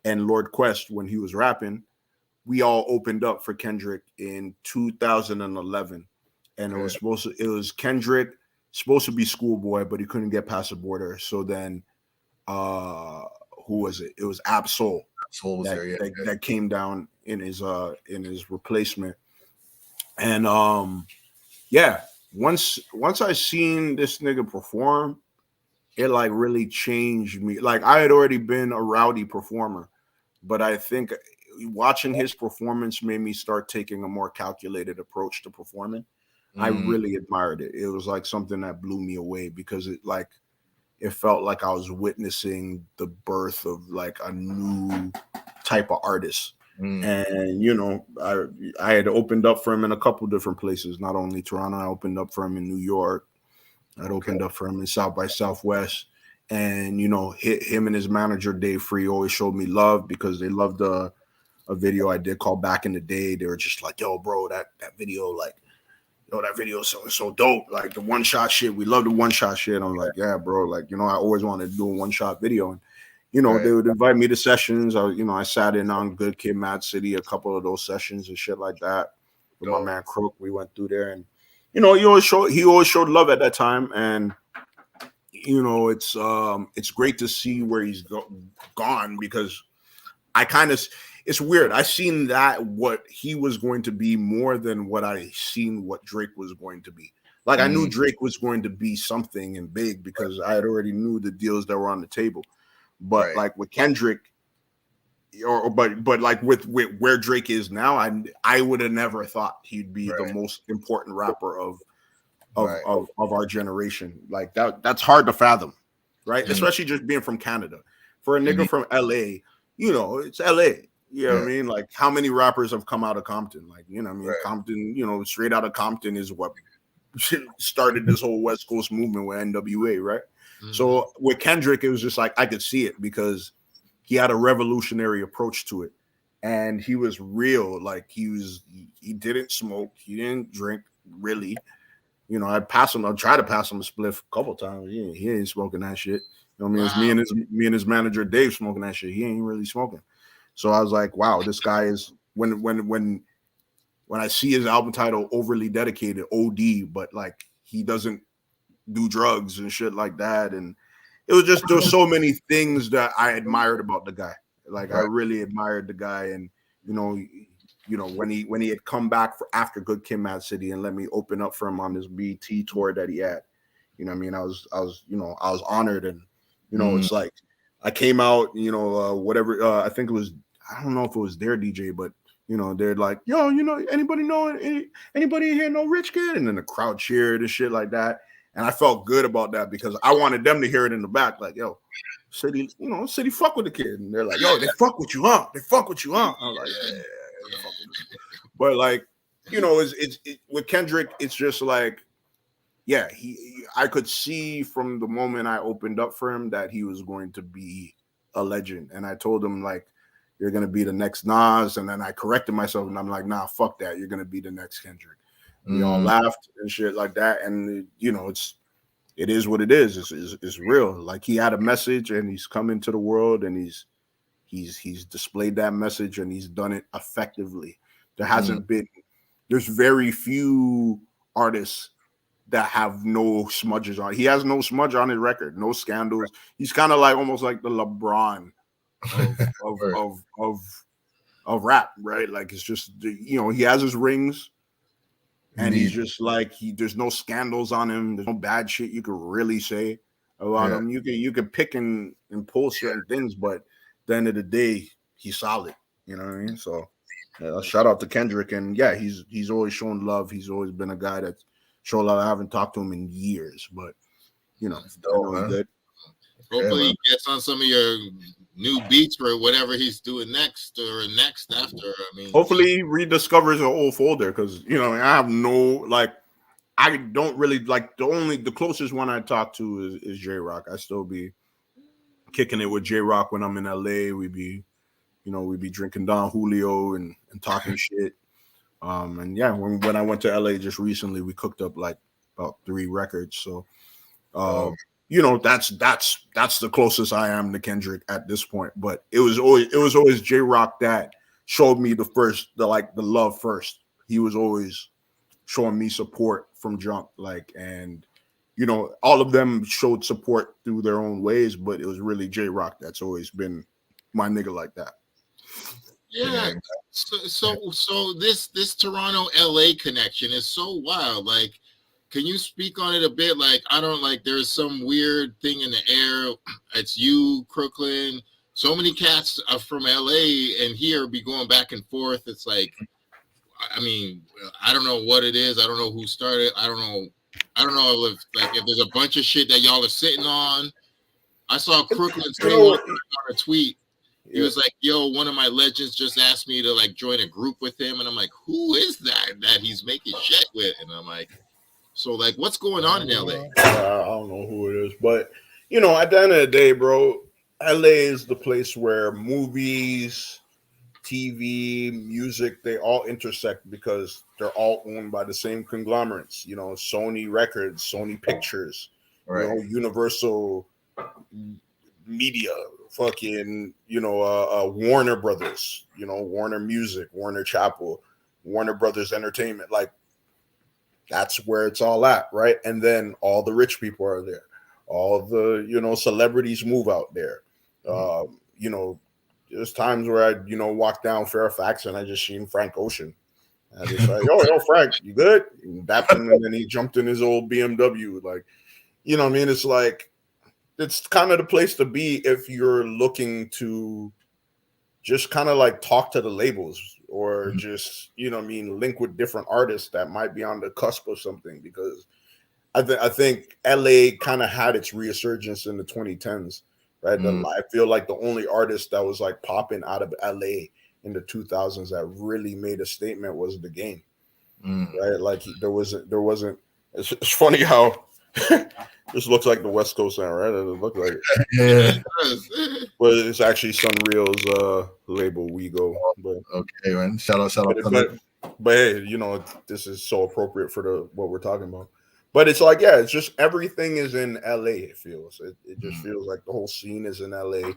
and Lord Quest when he was rapping. We all opened up for Kendrick in 2011, and it was Kendrick supposed to be Schoolboy, but he couldn't get past the border. So then, who was it? It was Absol that came down in his replacement, and yeah, once I seen this nigga perform, it like really changed me. Like I had already been a rowdy performer, but I think watching his performance made me start taking a more calculated approach to performing. I really admired it. It was like something that blew me away because it felt like I was witnessing the birth of like a new type of artist. And you know, I had opened up for him in a couple different places, not only Toronto. I opened up for him in New York. I'd opened up for him in South by Southwest. And you know, him and his manager Dave Free always showed me love because they loved a video I did called Back in the Day. They were just like, yo, bro, that video, like, yo, that video is so dope. Like the one shot shit. We love the one shot shit. I'm like, yeah, bro. Like, you know, I always wanted to do a one shot video. And, you know, they would invite me to sessions. I sat in on Good Kid, Mad City, a couple of those sessions and shit like that with my man Crook. We went through there, and, you know, he always showed love at that time. And, you know, it's great to see where he's gone because it's weird. I seen that what he was going to be more than what I seen what Drake was going to be. Like I knew Drake was going to be something and big because I had already knew the deals that were on the table. But like with Kendrick, but like with where Drake is now, I would have never thought he'd be the most important rapper of our generation. Like that's hard to fathom, right? Especially just being from Canada. For a nigga from LA, you know, it's LA. You know what I mean? Like how many rappers have come out of Compton? Like, you know what I mean? Compton, you know, straight out of Compton is what started this whole West Coast movement with NWA, right? So with Kendrick, it was just like I could see it because he had a revolutionary approach to it. And he was real. Like he didn't smoke, he didn't drink, really. You know, I'd try to pass him a spliff a couple times. He ain't smoking that shit. You know what I mean? It's me and his manager Dave smoking that shit. He ain't really smoking. So I was like, wow, this guy is when I see his album title Overly Dedicated, OD, but like he doesn't do drugs and shit like that. And it was just, there's so many things that I admired about the guy. Like I really admired the guy. And, you know, when he had come back after Good Kid, Mad City and let me open up for him on this BT tour that he had, You know what I mean? I was honored, and it's like I came out, whatever. I think it was, I don't know if it was their DJ, but they're like, yo, anybody here know Rich Kid? And then the crowd cheered and shit like that. And I felt good about that because I wanted them to hear it in the back, like, yo, City, City fuck with the kid. And they're like, yo, they fuck with you, huh? They fuck with you, huh? I was like, yeah, they fuck with you. But like, it's with Kendrick, it's just like, yeah, I could see from the moment I opened up for him that he was going to be a legend. And I told him, like, you're going to be the next Nas. And then I corrected myself and I'm like, nah, fuck that. You're going to be the next Kendrick. We all laughed and shit like that. And, it is what it is. It's real. Like, he had a message and he's come into the world and he's displayed that message and he's done it effectively. There hasn't been, there's very few artists that have no smudges on. He has no smudge on his record, no scandals. He's kind of like almost like the LeBron of rap, right? Like, it's just, he has his rings and he's just like, there's no scandals on him. There's no bad shit you could really say about him. You could pick and pull certain things, but at the end of the day, he's solid. You know what I mean? So shout out to Kendrick. And yeah, he's always shown love. He's always been a guy that's shown love. I haven't talked to him in years, but it's dope, good. Hopefully he gets on some of your new beats for whatever he's doing next after. I mean, hopefully he rediscovers an old folder because I have I don't really like the closest one I talk to is J Rock. I still be kicking it with J Rock when I'm in LA. We be drinking Don Julio and talking shit. And yeah, when I went to LA just recently, we cooked up like about 3 records. So that's the closest I am to Kendrick at this point. But it was always J Rock that showed me the love first. He was always showing me support from jump, and all of them showed support through their own ways, but it was really J Rock that's always been my nigga like that. Yeah. So this Toronto LA connection is so wild. Like, can you speak on it a bit? Like, there's some weird thing in the air. It's you, Crooklyn. So many cats are from LA and here be going back and forth. It's like, I mean, I don't know what it is. I don't know who started. I don't know if there's a bunch of shit that y'all are sitting on. I saw Crooklyn say on a tweet. He was like, yo, one of my legends just asked me to like join a group with him. And I'm like, who is that he's making shit with? And I'm like, so like, what's going on in LA? I don't know who it is, but at the end of the day, bro, LA is the place where movies, TV, music, they all intersect because they're all owned by the same conglomerates. Sony Records, Sony Pictures, Universal Media, fucking Warner Brothers, Warner Music, Warner Chappell, Warner Brothers Entertainment. Like, that's where it's all at, right? And then all the rich people are there. All the celebrities move out there. There's times where I walk down Fairfax and I just seen Frank Ocean. I just like, yo, Frank, you good? And dapped him, and then he jumped in his old BMW. Like, what I mean? It's like, it's kind of the place to be if you're looking to just kind of like talk to the labels or just, link with different artists that might be on the cusp of something. Because I think LA kind of had its resurgence in the 2010s, right? I feel like the only artist that was like popping out of LA in the 2000s that really made a statement was The Game, right? Like there wasn't. It's funny how this looks like the West Coast sound, right? It looked like it. Yeah. But it's actually Sunreal's label, We Go. But okay, man. Shout out. But hey, this is so appropriate for what we're talking about. But it's like, yeah, it's just everything is in LA. It feels. It just feels like the whole scene is in LA.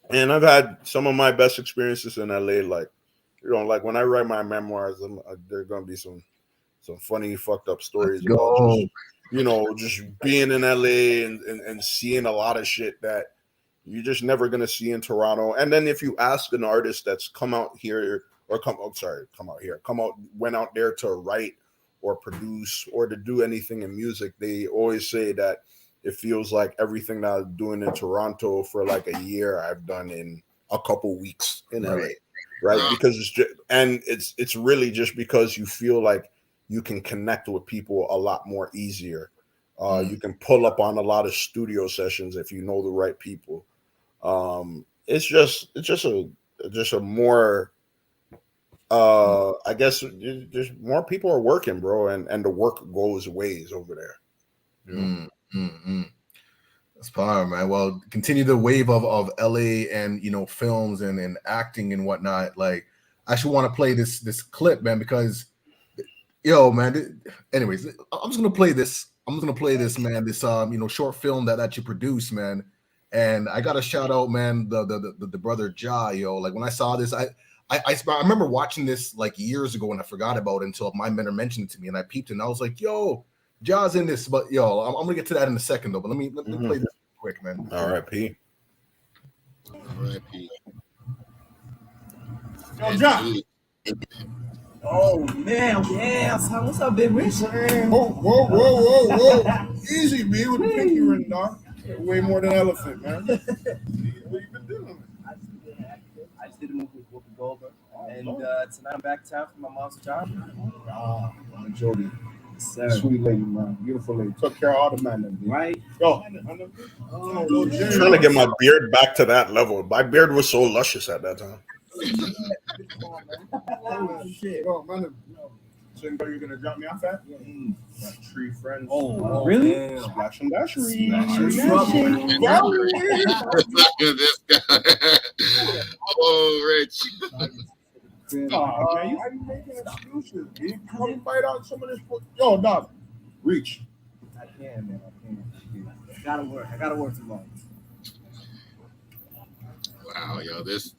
And I've had some of my best experiences in LA. Like, like when I write my memoirs, there's gonna be some funny, fucked up stories about just being in LA and seeing a lot of shit that you're just never gonna see in Toronto. And then if you ask an artist that's went out there to write or produce or to do anything in music, they always say that it feels like everything that I'm doing in Toronto for like a year, I've done in a couple weeks in LA, right? Because it's really just because you feel like you can connect with people a lot more easier. You can pull up on a lot of studio sessions if you know the right people. It's just a more I guess just more people are working, bro, and the work goes ways over there. That's fire, man. Well, continue the wave of LA and films and acting and whatnot. Like, I actually want to play this clip, man, because man. Anyways, I'm just gonna play this. Man. This short film that you produced, man. And I got to shout out, man, the brother Ja, Like, when I saw this, I remember watching this like years ago and I forgot about it until my mentor mentioned it to me, and I peeped and I was like, yo, Ja's in this, but I'm gonna get to that in a second though. But let me play this quick, man. R.I.P. R.I.P. Yo, Ja. Oh man, yeah. So what's up, Big Rich? Whoa. Easy, B, with the pinky ring, dog. Way more than elephant, man. What you been doing? I just did a movie with Whoopi Goldberg, and tonight I'm back in town for my mom's job. Jody. Sir. Sweet lady, man. Beautiful lady. Took care of all the men. Right? Yo. I'm trying to get my beard back to that level. My beard was so luscious at that time. Oh, shit. Oh, man. So anybody you're gonna drop me off at? Got tree friends. Oh, really? Splash and Dashery. This guy. Oh, Rich. Oh, man, why you making excuses? You come fight out some of this. Yo, dog, reach. I can, man. I gotta work. I gotta work tomorrow. Wow, yo, this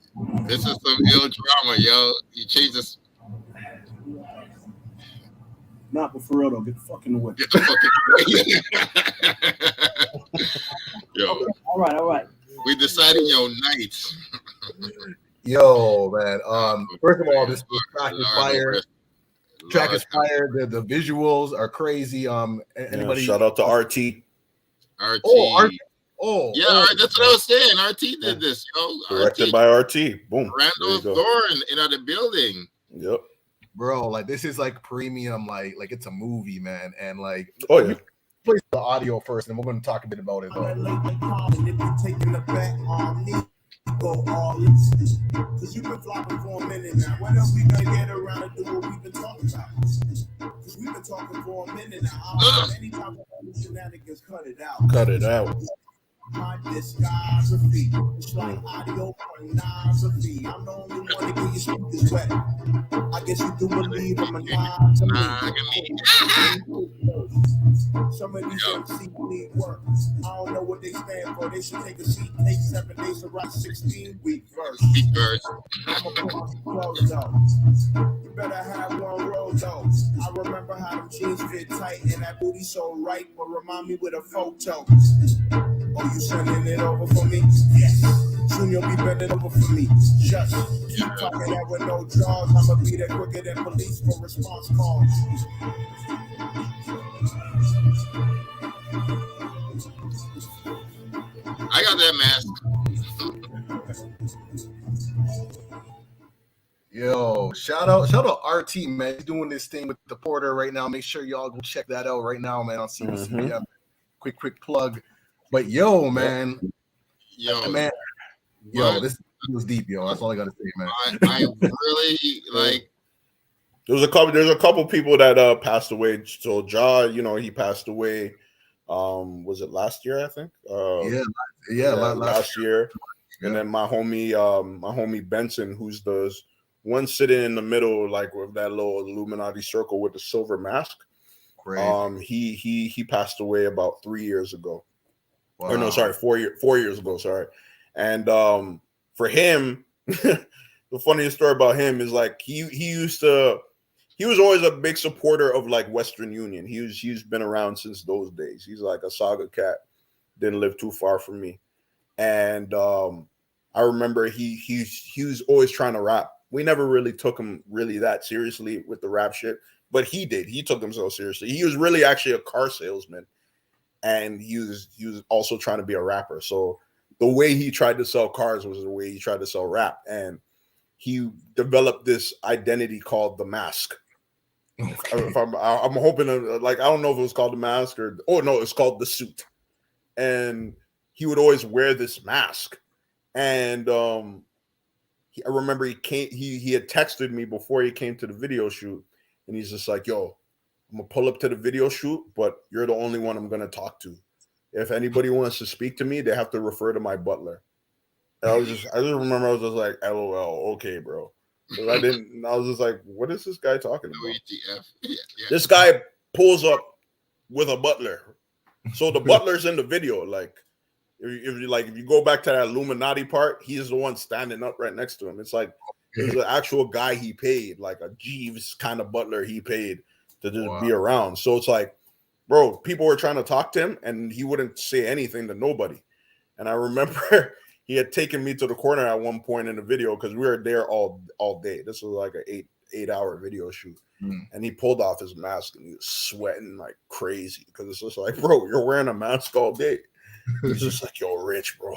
is some ill drama, yo. You changed this. Not but for real though. Get the fuck in the way. Get the fucking yo. Okay, all right. We deciding your nights. Yo, man. First of all, this track is fire. Track is fire. The visuals are crazy. Anybody? Shout out to RT. RT. Oh, RT. Oh, yeah, that's what I was saying. RT did this, yo. Directed by RT. Boom. Randall Thorne in the building. Yep. Bro, like this is like premium, like it's a movie, man. And like, yeah. Play the audio first, and we're going to talk a bit about it. Go all in, cause you've been flopping for a minute now. When else we gonna get around and do what we've been talking about? Cause we've been talking for a minute now. Anytime we shenanigans, cut it out. Cut it out. My discography, it's like audio pornography. I'm the only one to get your speakers wet. I guess you do believe I'm a monogamy. Some of these MCs need work. I don't know what they stand for. They should take a seat, take 7 days to write 16-week verse. I'ma put my clothes out. You better have one roll though. I remember how them jeans fit tight and that booty so right, but remind me with a photo. Oh, you sending it over for me? Yes. Soon you'll be bending over for me. Just keep talking that with no jaws. I'ma be there quicker than police for response calls. I got that mask. Yo, shout out RT, man. He's doing this thing with the Porter right now. Make sure y'all go check that out right now, man. On CBCBM. Quick plug. But yo, man, this was deep, yo. That's all I gotta say, man. I really like. There's a couple people that passed away. So Ja, he passed away. Was it last year? I think. Last year. Yeah. And then my homie Benson, who's the one sitting in the middle, like with that little Illuminati circle with the silver mask. Crazy. He passed away about 3 years ago. Wow. Or no, sorry, 4 years ago. Sorry. And for him, the funniest story about him is like he was always a big supporter of like Western Union. He's been around since those days. He's like a saga cat. Didn't live too far from me. And I remember he was always trying to rap. We never really took him really that seriously with the rap shit. but he took himself seriously. He was really actually a car salesman, and he was also trying to be a rapper. So the way he tried to sell cars was the way he tried to sell rap, and he developed this identity called the mask. If I'm hoping to, like, I don't know if it was called the mask or no, it's called the suit. And he would always wear this mask. And I remember he had texted me before he came to the video shoot, and he's just like, yo, I'm gonna pull up to the video shoot, but you're the only one I'm gonna talk to. If anybody wants to speak to me, they have to refer to my butler. And I just remember I was just like, LOL, okay, bro. I was just like, what is this guy talking about? Yeah. This guy pulls up with a butler. So the butler's in the video. Like, if you go back to that Illuminati part, he's the one standing up right next to him. It's like there's an actual guy he paid, like a Jeeves kind of butler he paid to just be around. So it's like, bro, people were trying to talk to him and he wouldn't say anything to nobody. And I remember he had taken me to the corner at one point in the video because we were there all day. This was like an 8-hour video shoot. And he pulled off his mask and he was sweating like crazy because it's just like, bro, you're wearing a mask all day. He's just like, yo, Rich, bro,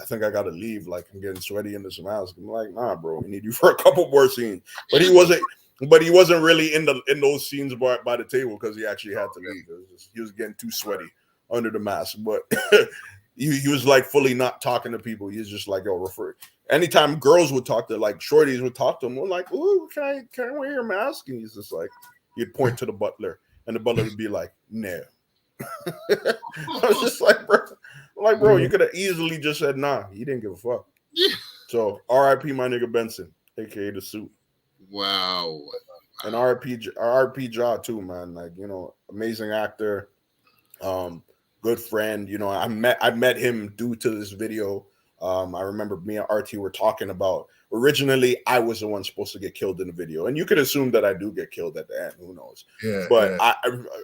I think I gotta leave. Like, I'm getting sweaty in this mask. I'm like, nah, bro, we need you for a couple more scenes. But he wasn't really in those scenes by the table because he actually had to leave. He was getting too sweaty under the mask. But he was like fully not talking to people. He was just like, yo, refer. Anytime girls would talk to, like, shorties would talk to him, we're like, ooh, can I wear your mask? And he's just like, he'd point to the butler, and the butler would be like, no. I was just like, bro, you could have easily just said nah. He didn't give a fuck. So R.I.P. my nigga Benson, aka the suit. Wow. And R.I.P. Jaw too, man. Like, you know, amazing actor, good friend. You know, I met him due to this video. I remember me and RT were talking about, originally I was the one supposed to get killed in the video, and you could assume that I do get killed at the end. Who knows? Yeah. But I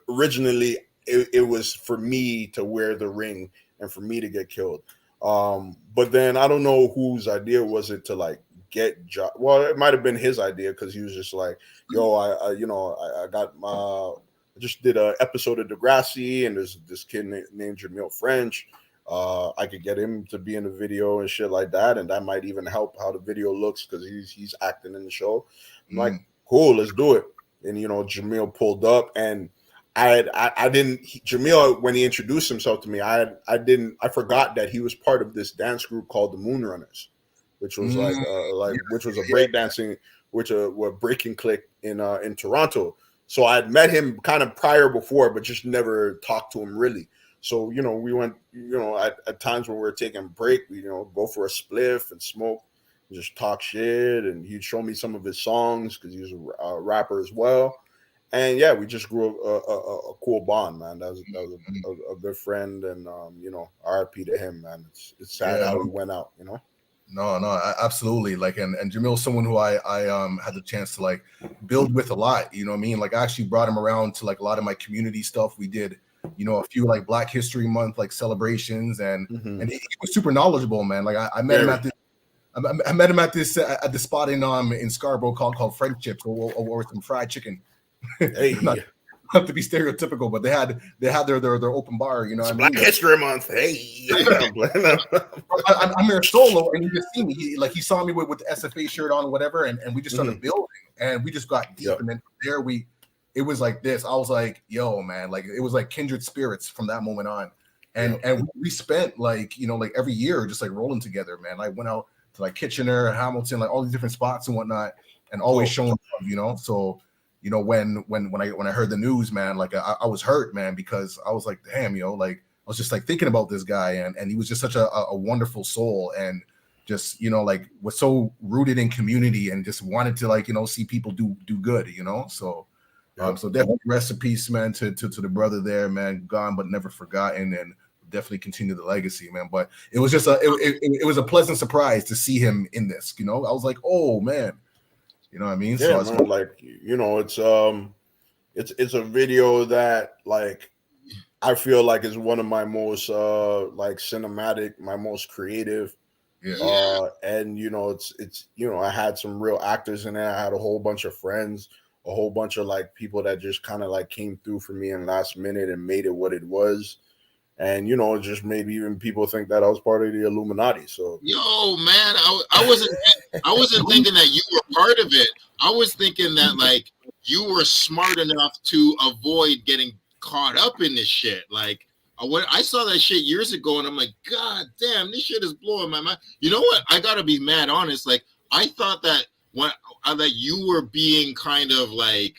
originally it was for me to wear the ring and for me to get killed. But then I don't know whose idea was it to like get well, it might have been his idea because he was just like, yo, I got my I just did an episode of Degrassi, and there's this kid named Jamil French. I could get him to be in the video and shit like that, and that might even help how the video looks because he's acting in the show. I'm like, cool, let's do it. And you know, Jamil pulled up, and Jamil, when he introduced himself to me, I forgot that he was part of this dance group called the Moonrunners, which was which was a breakdancing, a breaking clique in Toronto. So I had met him kind of prior before, but just never talked to him really. So, you know, we went, you know, at times when we were taking a break, we, you know, go for a spliff and smoke and just talk shit. And he'd show me some of his songs because he was a rapper as well. And yeah, we just grew a cool bond, man. That was a good friend. And, you know, RIP to him, man. It's sad how he went out, you know? No, absolutely. Like, and Jamil's someone who I had the chance to like build with a lot, you know what I mean? Like, I actually brought him around to like a lot of my community stuff. We did, you know, a few like Black History Month like celebrations, and he was super knowledgeable, man. Like I met him at this, I met him at the spot in Scarborough called Friendships or some fried chicken. Hey, not to be stereotypical, but they had their open bar, you know. It's Black History Month. Hey, I'm there solo, and you just see me. He saw me with the SFA shirt on, or whatever, and we just started building, and we just got deep, and then there it was like this. I was like, yo, man, like it was like kindred spirits from that moment on. And we spent like, you know, like every year just like rolling together, man. I went out to like Kitchener, Hamilton, like all these different spots and whatnot, and always showing love, you know. So, you know, when I heard the news, man, like I was hurt, man, because I was like, damn, you know, like I was just like thinking about this guy, and he was just such a wonderful soul, and just, you know, like was so rooted in community and just wanted to like, you know, see people do good, you know. So so definitely rest in peace, man, to the brother there, man, gone but never forgotten, and definitely continue the legacy, man. But it was just it was a pleasant surprise to see him in this, you know. I was like, oh man, you know what I mean? Yeah, so man, like, you know, it's a video that like I feel like is one of my most like cinematic, my most creative. And you know, it's you know, I had some real actors in there. I had a whole bunch of friends, a whole bunch of like people that just kind of like came through for me in last minute and made it what it was. And you know, it just made even people think that I was part of the Illuminati. So yo, man, I wasn't thinking that you were part of it. I was thinking that like you were smart enough to avoid getting caught up in this shit. Like I saw that shit years ago, and I'm like, God damn, this shit is blowing my mind. You know what? I gotta be mad honest. Like I thought that that you were being kind of like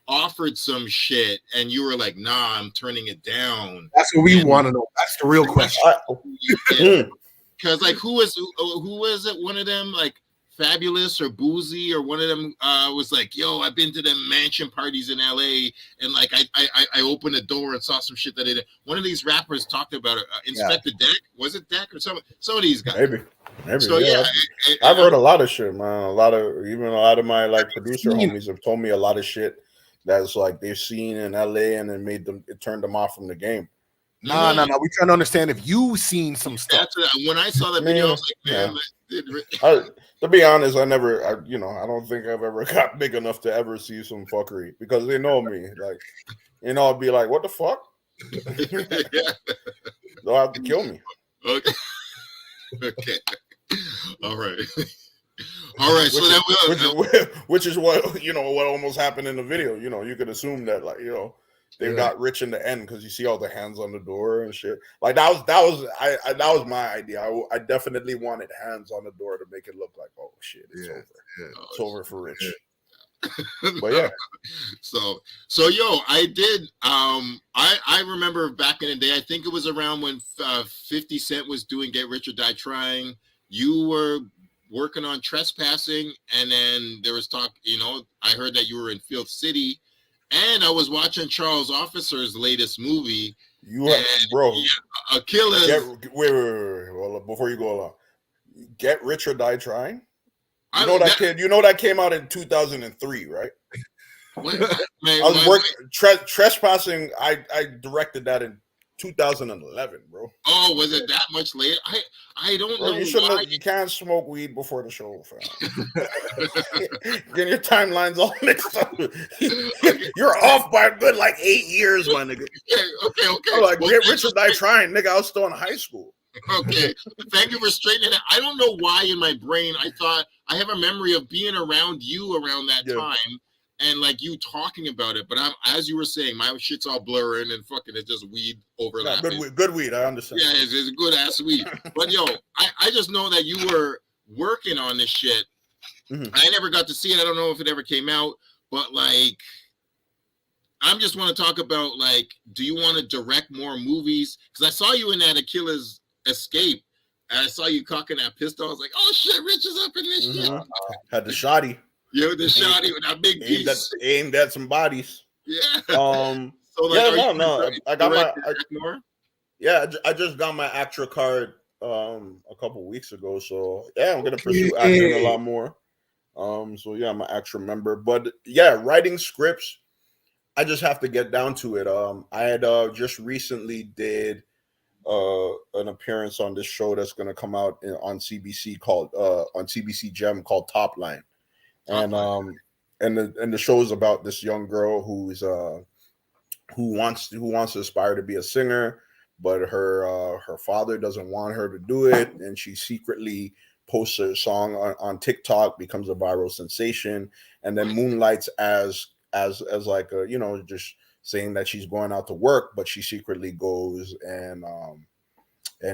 offered some shit, and you were like, nah, I'm turning it down. That's what we want to know. That's the real question. Because like who was it? One of them like Fabulous or Boozy or one of them was like, yo, I've been to them mansion parties in LA, and like I opened the door and saw some shit that it. One of these rappers talked about it. Inspector Deck, was it Deck or some of these guys? Maybe. So yeah, I've heard a lot of shit, man. A lot of my like producer homies have told me a lot of shit that's like they've seen in LA and it turned them off from the game. No. We trying to understand if you seen some stuff. When I saw that video, I was like, man, to be honest, I don't think I've ever got big enough to ever see some fuckery because they know me. Like, you know, I'd be like, what the fuck? They'll have to kill me. Okay. Okay. All right. All right. Which is what, you know, what almost happened in the video. You know, you could assume that, like, you know, they got rich in the end because you see all the hands on the door and shit. Like that was my idea. I definitely wanted hands on the door to make it look like, oh shit, it's over. Yeah. It's over for Rich. Yeah. But yeah. So yo, I did. I remember back in the day. I think it was around when 50 Cent was doing "Get Rich or Die Trying." You were working on Trespassing, and then there was talk. You know, I heard that you were in Filth City. And I was watching Charles Officer's latest movie. Bro, Achilles. Wait. Well, before you go along, Get Rich or Die Trying. You know that came out in 2003, right? Man, I was working Trespassing. I directed that in 2011, bro. Oh, was it that much later? I don't know. You can't smoke weed before the show, fam. Getting your timelines all mixed up. You're off by a good like 8 years, my nigga. Okay. I'm like, Get Rich or Die Trying, nigga. I was still in high school. Okay, thank you for straightening it. I don't know why in my brain I thought I have a memory of being around you around that time. And like you talking about it, but as you were saying, my shit's all blurring and fucking it's just weed overlapping. Yeah, good weed, I understand. Yeah, it's good ass weed. But yo, I just know that you were working on this shit. Mm-hmm. I never got to see it. I don't know if it ever came out, but like, I just want to talk about like, do you want to direct more movies? Because I saw you in that Achilles Escape, and I saw you cocking that pistol. I was like, oh shit, Rich is up in this shit. Had the shotty. Yo, the shotty with that big piece. Aimed at some bodies. Yeah. So like, no. I got I just got my actor card a couple weeks ago. So yeah, I'm gonna pursue acting a lot more. So yeah, I'm an actor member. But yeah, writing scripts, I just have to get down to it. I had just recently did an appearance on this show that's gonna come out on CBC called on CBC Gem called Top Line. And the show is about this young girl who wants to aspire to be a singer, but her father doesn't want her to do it, and she secretly posts a song on TikTok, becomes a viral sensation, and then moonlights as like a, you know, just saying that she's going out to work, but she secretly goes and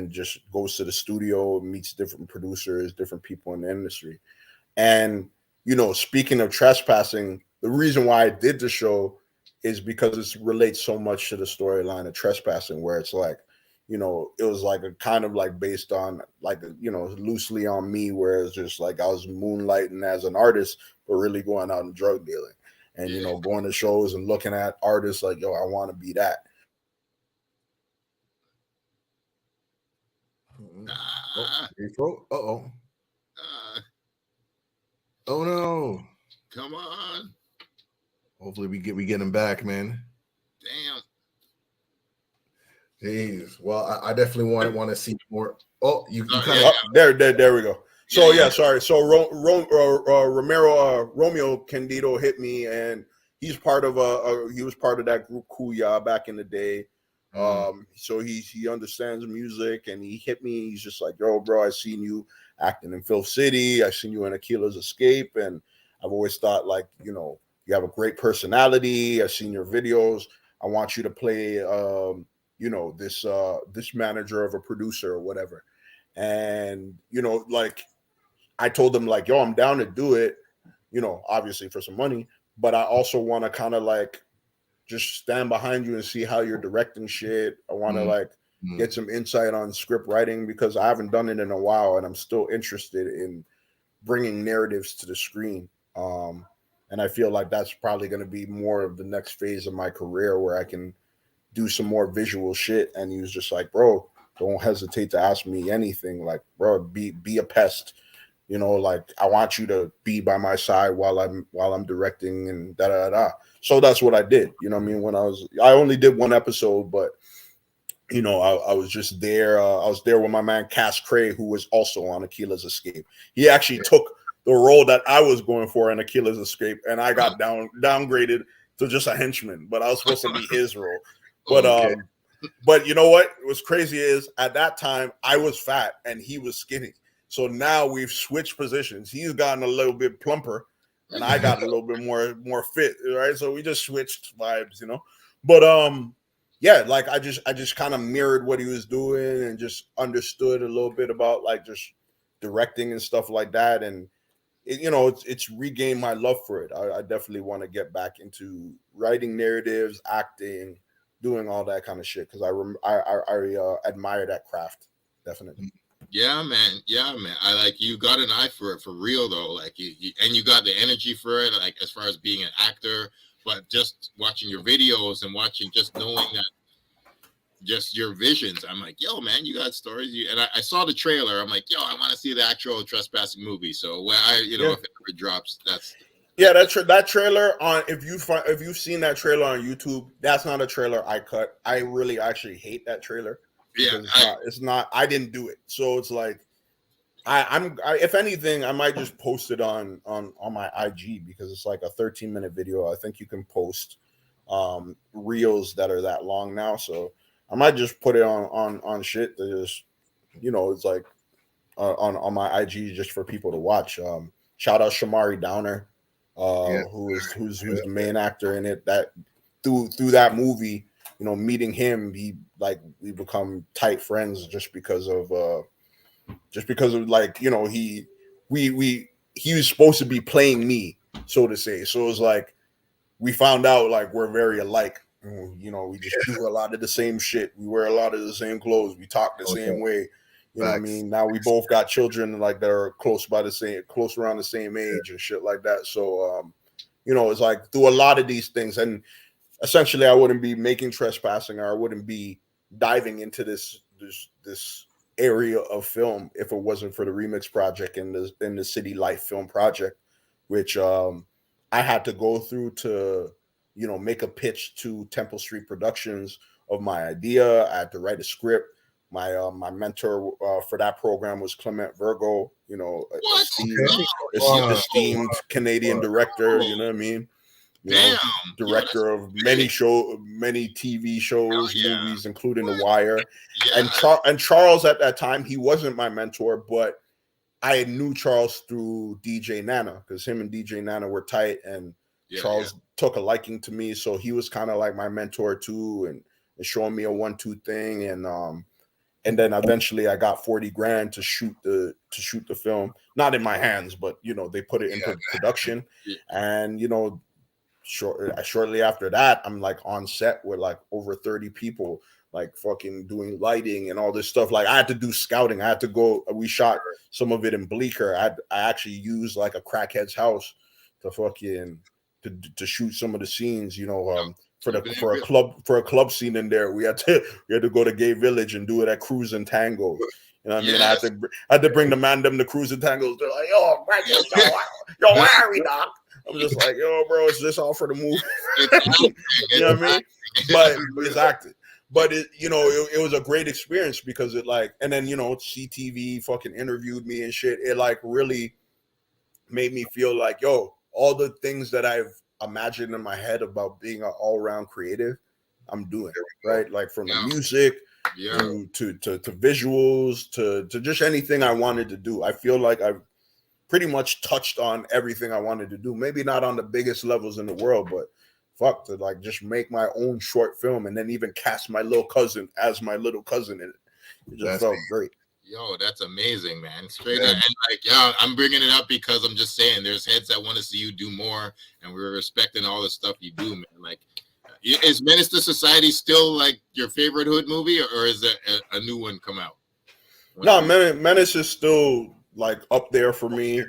just goes to the studio, meets different producers, different people in the industry. And you know, speaking of Trespassing, the reason why I did the show is because it relates so much to the storyline of Trespassing, where it's like, you know, it was like a kind of like based on like, you know, loosely on me, where it's just like I was moonlighting as an artist, but really going out and drug dealing and, you know, going to shows and looking at artists like, yo, I want to be that. Oh no! Come on! Hopefully we get him back, man. Damn. Jeez. Well, I definitely want to see more. Oh, you kind of there we go. So sorry. So Romeo Candido hit me, and he's part of he was part of that group Kuya back in the day. So he understands music, and he hit me. He's just like, yo, bro, I seen you acting in Filth City. I seen you in Aquila's Escape, and I've always thought, like, you know, you have a great personality. I've seen your videos. I want you to play, you know, this manager of a producer or whatever. And, you know, like, I told him, like, yo, I'm down to do it, you know, obviously for some money, but I also want to kind of like just stand behind you and see how you're directing shit. I want to like get some insight on script writing, because I haven't done it in a while, and I'm still interested in bringing narratives to the screen. And I feel like that's probably going to be more of the next phase of my career, where I can do some more visual shit. And he was just like, bro, don't hesitate to ask me anything. Like, bro, be a pest. You know, like, I want you to be by my side while I'm directing and da da da. So that's what I did. You know what I mean? I only did one episode, but you know, I was just there. I was there with my man Cass Cray, who was also on Aquila's Escape. He actually took the role that I was going for in Aquila's Escape, and I got downgraded to just a henchman, but I was supposed to be his role. But but you know what was crazy is, at that time I was fat and he was skinny. So now we've switched positions. He's gotten a little bit plumper, and I got a little bit more fit, right? So we just switched vibes, you know. But yeah, like I just kind of mirrored what he was doing and just understood a little bit about like just directing and stuff like that. And you know, it's regained my love for it. I definitely want to get back into writing narratives, acting, doing all that kind of shit, because I admire that craft, definitely. Yeah, man. I like, you got an eye for it, for real though. Like you got the energy for it, like as far as being an actor. But just watching your videos and just knowing that, just your visions, I'm like, yo, man, you got stories. And I saw the trailer. I'm like, yo, I want to see the actual Trespassing movie. So when if it ever drops, that's that trailer on, if you've seen that trailer on YouTube, that's not a trailer I cut. I really actually hate that trailer. Yeah, it's not. I didn't do it, so it's like I'm if anything, I might just post it on my IG, because it's like a 13-minute video. I think you can post reels that are that long now, so I might just put it on shit that just, you know, it's like on my IG just for people to watch. Shout out Shamari Downer, who's the main actor in it. That through that movie, you know, meeting him, we become tight friends just because of like, you know, he was supposed to be playing me, so to say. So it was like we found out like we're very alike. You know, we just do a lot of the same shit. We wear a lot of the same clothes. We talk the same way. You know what I mean? Now we both got children like that are close around the same age and shit like that. So you know, it's like through a lot of these things, and essentially I wouldn't be making Trespassing, or I wouldn't be diving into this area of film if it wasn't for the Remix Project and the City Life Film Project, which I had to go through to, you know, make a pitch to Temple Street Productions of my idea. I had to write a script. My mentor for that program was Clement Virgo, you know, esteemed Canadian director, you know what I mean? You know, director of many TV shows, movies, including The Wire. And Charles at that time, he wasn't my mentor, but I knew Charles through DJ Nana, because him and DJ Nana were tight, and Charles took a liking to me, so he was kind of like my mentor too, and showing me a 1-2 thing. And then eventually I got $40,000 to shoot the film, not in my hands, but you know, they put it into production. And you know, shortly after that, I'm like on set with like over 30 people, like fucking doing lighting and all this stuff. Like I had to do scouting. I had to go. We shot some of it in Bleecker. I actually used like a crackhead's house to fucking to shoot some of the scenes. You know, for a club scene in there, we had to go to Gay Village and do it at Cruise and Tango. You know what I mean? I had to bring the man them to Cruise and Tangos. They're like, yo, Harry, doc. I'm just like, yo, bro, it's just all for the movie. You know what I mean? But it's acted. But it, you know, it was a great experience, because it like, and then, you know, CTV fucking interviewed me and shit. It like really made me feel like, yo, all the things that imagine in my head about being an all-around creative, I'm doing it, right? Like from the music to visuals to just anything I wanted to do. I feel like I've pretty much touched on everything I wanted to do. Maybe not on the biggest levels in the world, but fuck, to like just make my own short film and then even cast my little cousin as my little cousin in it. It just felt great. Yo, that's amazing, man. Straight up. And like, I'm bringing it up because I'm just saying there's heads that want to see you do more, and we're respecting all the stuff you do, man. Like, is Menace to Society still like your favorite hood movie, or is there a new one come out? No, Menace is still like up there for me.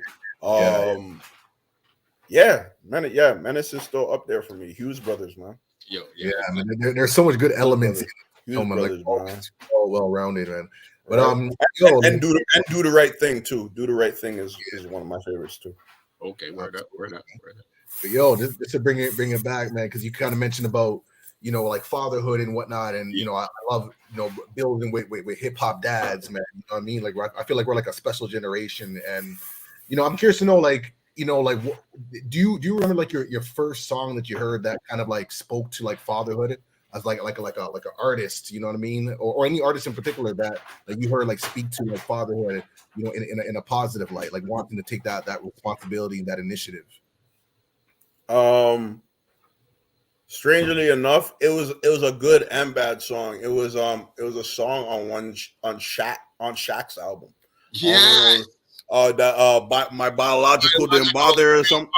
Menace is still up there for me. Hughes Brothers, man. I mean, there's so much good elements. Hughes Brothers, man. All well rounded, man. But and do the right thing too. Do the right thing is one of my favorites too. Okay, word up. But yo, just to bring it back, man, because you kind of mentioned about like fatherhood and whatnot, and I love building with hip hop dads, man. You know what I mean? Like I feel like we're like a special generation, and I'm curious to know, like do you remember like your first song that you heard that kind of like spoke to like fatherhood as like an artist, you know what I mean, or any artist in particular that like you heard like speak to like fatherhood, in a positive light, like wanting to take that responsibility and that initiative. Strangely enough, it was a good and bad song. It was a song on Shaq's album. Yeah. My biological didn't bother or something.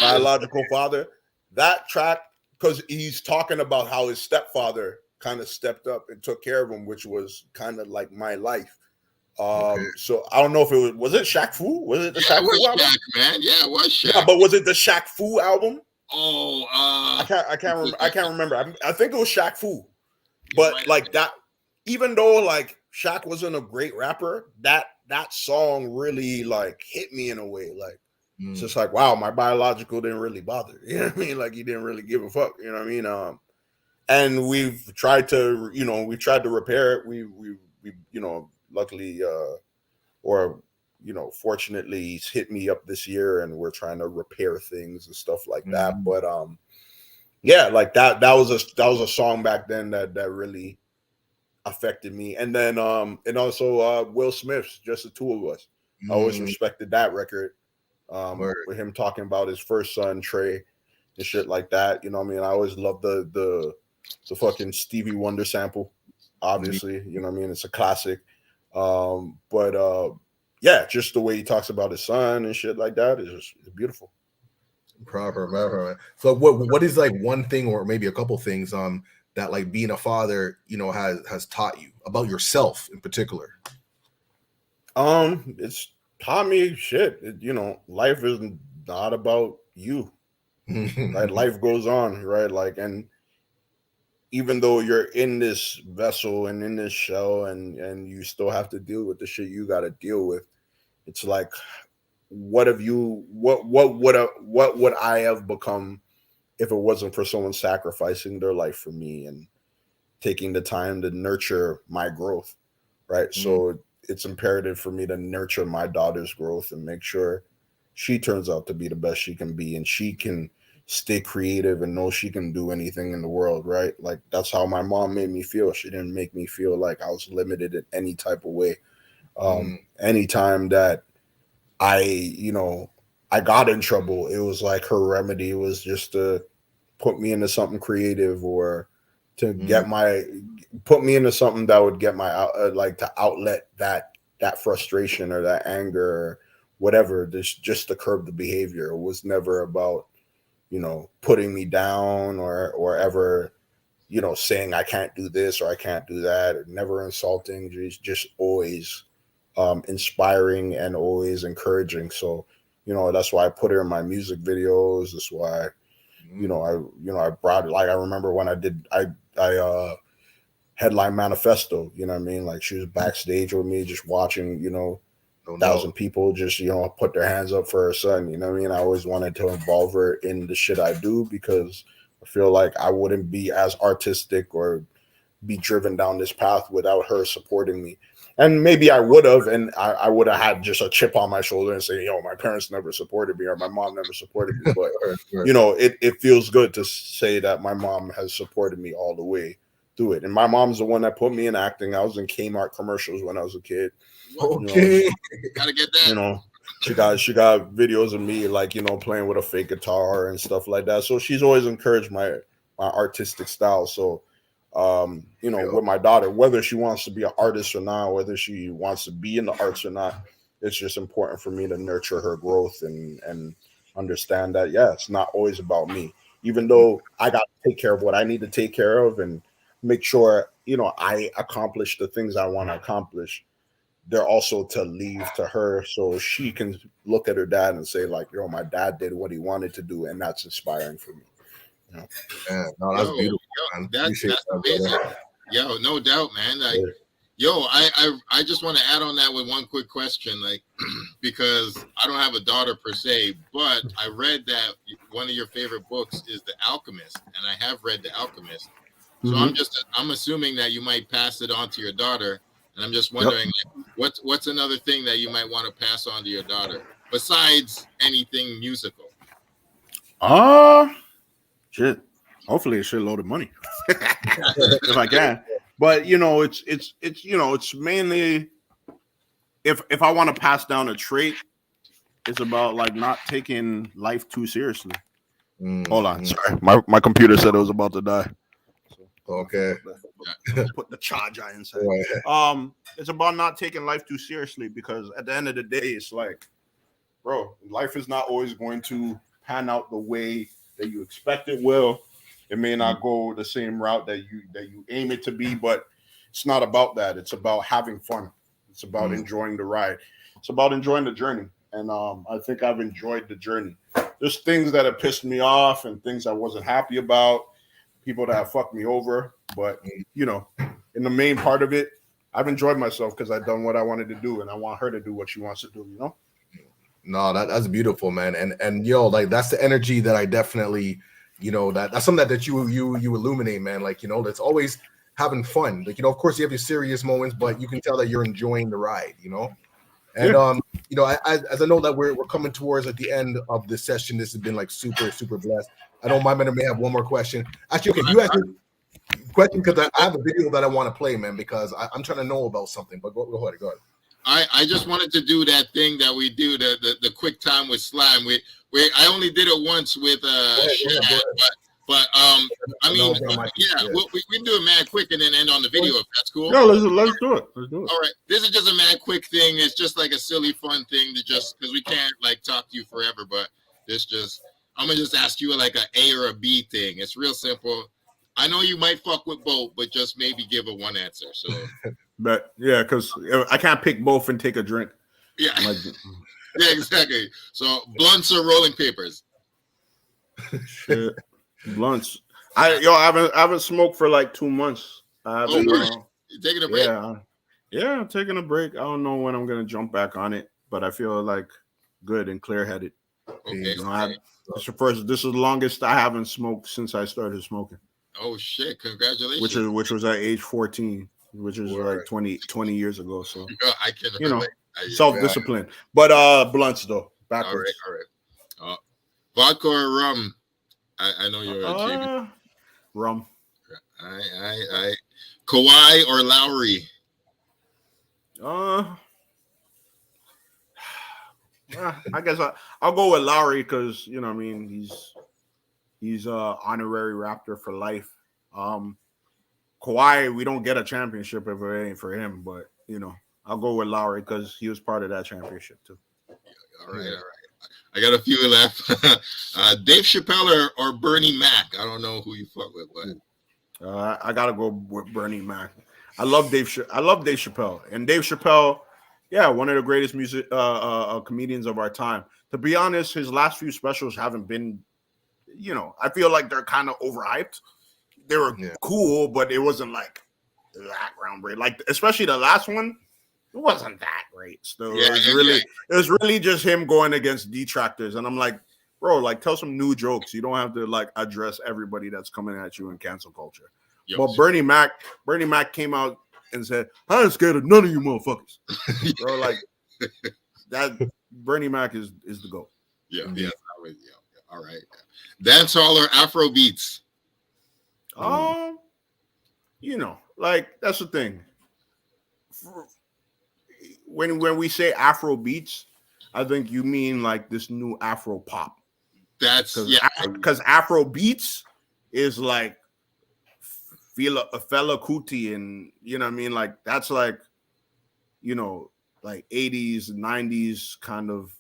Biological father. That track, because he's talking about how his stepfather kind of stepped up and took care of him, which was kind of like my life. So I don't know if it was it Shaq Fu? Was it the Shaq Fu album? Shaq, man. Yeah, it was Shaq. Yeah, but was it the Shaq Fu album? I can't remember. I think it was Shaq Fu. But like that, even though like Shaq wasn't a great rapper, that song really like hit me in a way. Like it's just like, wow, my biological didn't really bother. You know what I mean? Like he didn't really give a fuck. You know what I mean? And we've tried to, repair it. We luckily fortunately he's hit me up this year and we're trying to repair things and stuff like that. But like that was a song back then that really affected me. And then and also Will Smith's Just the Two of Us. I always respected that record. With him talking about his first son Trey and shit like that. You know what I mean? I always loved the fucking Stevie Wonder sample. Obviously, you know what I mean? It's a classic. Just the way he talks about his son and shit like that is just beautiful. Proper. So what is like one thing or maybe a couple things that like being a father, has taught you about yourself in particular? It's taught me shit. Life is not about you. Right? Life goes on, right? Like, and even though you're in this vessel and in this shell and you still have to deal with the shit you got to deal with, it's like, what would I have become if it wasn't for someone sacrificing their life for me and taking the time to nurture my growth, right? So it's imperative for me to nurture my daughter's growth and make sure she turns out to be the best she can be and she can stay creative and know she can do anything in the world, right? Like that's how my mom made me feel. She didn't make me feel like I was limited in any type of way. Anytime that I got in trouble, it was like her remedy was just to put me into something creative or to put me into something that would get my to outlet that frustration or that anger or whatever, just to curb the behavior. It was never about putting me down or ever saying I can't do this or I can't do that, or never insulting, just always inspiring and always encouraging. So that's why I put her in my music videos. That's why I brought it. Like I remember when I headline Manifesto, you know what I mean? Like she was backstage with me just watching, 1,000 people just, put their hands up for her son. You know what I mean? I always wanted to involve her in the shit I do because I feel like I wouldn't be as artistic or be driven down this path without her supporting me. And maybe I would have, and I would have had just a chip on my shoulder and say, yo, my parents never supported me or my mom never supported me. But, you know, it feels good to say that my mom has supported me all the way through it. And my mom's the one that put me in acting. I was in Kmart commercials when I was a kid. Okay. You know, gotta get that. You know, she got videos of me, like, you know, playing with a fake guitar and stuff like that. So she's always encouraged my artistic style. So, you know, with my daughter, whether she wants to be an artist or not, whether she wants to be in the arts or not, it's just important for me to nurture her growth and understand that, yeah, it's not always about me. Even though I got to take care of what I need to take care of and make sure, you know, I accomplish the things I want to accomplish, they're also to leave to her so she can look at her dad and say, like, yo, my dad did what he wanted to do, and that's inspiring for me. You know? Yeah, no, that's beautiful, man. That's amazing. Yo, no doubt, man. Like, yo, I just want to add on that with one quick question, like, because I don't have a daughter per se, but I read that one of your favorite books is The Alchemist, and I have read The Alchemist. So I'm assuming that you might pass it on to your daughter, and I'm just wondering, like, what's another thing that you might want to pass on to your daughter besides anything musical? Shit. Hopefully a shitload of money if I can. But you know, it's you know, it's mainly if I want to pass down a trait, it's about like not taking life too seriously. Hold on, sorry, my computer said it was about to die. Okay. Put the charger inside. It's about not taking life too seriously, because at the end of the day, it's like, bro, life is not always going to pan out the way that you expect it will. It may not go the same route that you aim it to be, but it's not about that. It's about having fun. It's about enjoying the ride. It's about enjoying the journey. And I think I've enjoyed the journey. There's things that have pissed me off and things I wasn't happy about, people that have fucked me over. But, you know, in the main part of it, I've enjoyed myself because I've done what I wanted to do, and I want her to do what she wants to do, you know? No, that's beautiful, man. And yo, like, that's the energy that I definitely, you know, that's something that you illuminate, man. Like, you know, that's always having fun. Like, you know, of course you have your serious moments, but you can tell that you're enjoying the ride, you know? And you know, as I know that we're coming towards at the end of this session, this has been like super, super blessed. I don't mind, man, I may have one more question. Actually, okay, you ask me a question because I have a video that I want to play, man, because I'm trying to know about something. But go ahead. I just wanted to do that thing that we do, the quick time with Slime. I only did it once with Shad, but I mean, we can do it mad quick and then end on the video if that's cool. No, let's do it. All right, this is just a mad quick thing. It's just like a silly fun thing to just, because we can't like talk to you forever, but I'm gonna just ask you like A or a B thing. It's real simple. I know you might fuck with both, but just maybe give a one answer. So, but yeah, because I can't pick both and take a drink. Yeah, yeah, exactly. So blunts or rolling papers? Shit. Blunts. I haven't smoked for like 2 months. I haven't. You taking a break? Yeah, I'm taking a break. I don't know when I'm gonna jump back on it, but I feel like good and clear headed. Okay. You know, this is the longest I haven't smoked since I started smoking. Oh shit! Congratulations. Which was at age 14, which is like 20 years ago. So I can, you know, self-discipline. But blunts though, backwards. All right. Vodka or rum? I know you're a GB. Rum. I Kawhi or Lowry? I guess I'll go with Lowry because, you know, I mean, he's honorary Raptor for life. Kawhi, we don't get a championship if it ain't for him, but you know, I'll go with Lowry because he was part of that championship too. All right. I got a few left. Dave Chappelle or Bernie Mac? I don't know who you fuck with, but I gotta go with Bernie Mac. I love Dave Chappelle, and Dave Chappelle, yeah, one of the greatest comedians of our time. To be honest, his last few specials haven't been, you know, I feel like they're kind of overhyped. They were cool, but it wasn't like that groundbreaking. Like, especially the last one, it wasn't that great. Still, it was really just him going against detractors, and I'm like, bro, like, tell some new jokes. You don't have to like address everybody that's coming at you in cancel culture. But Bernie Mac came out and said, "I ain't scared of none of you motherfuckers." Bro, like that. Bernie Mac is the GOAT. Yeah. All right. Dancehall or Afro beats? Like that's the thing. When we say Afro beats, I think you mean like this new Afro pop. That's because Afro beats is like Fela Kuti, and you know what I mean, like that's like, you know, like 80s 90s kind of,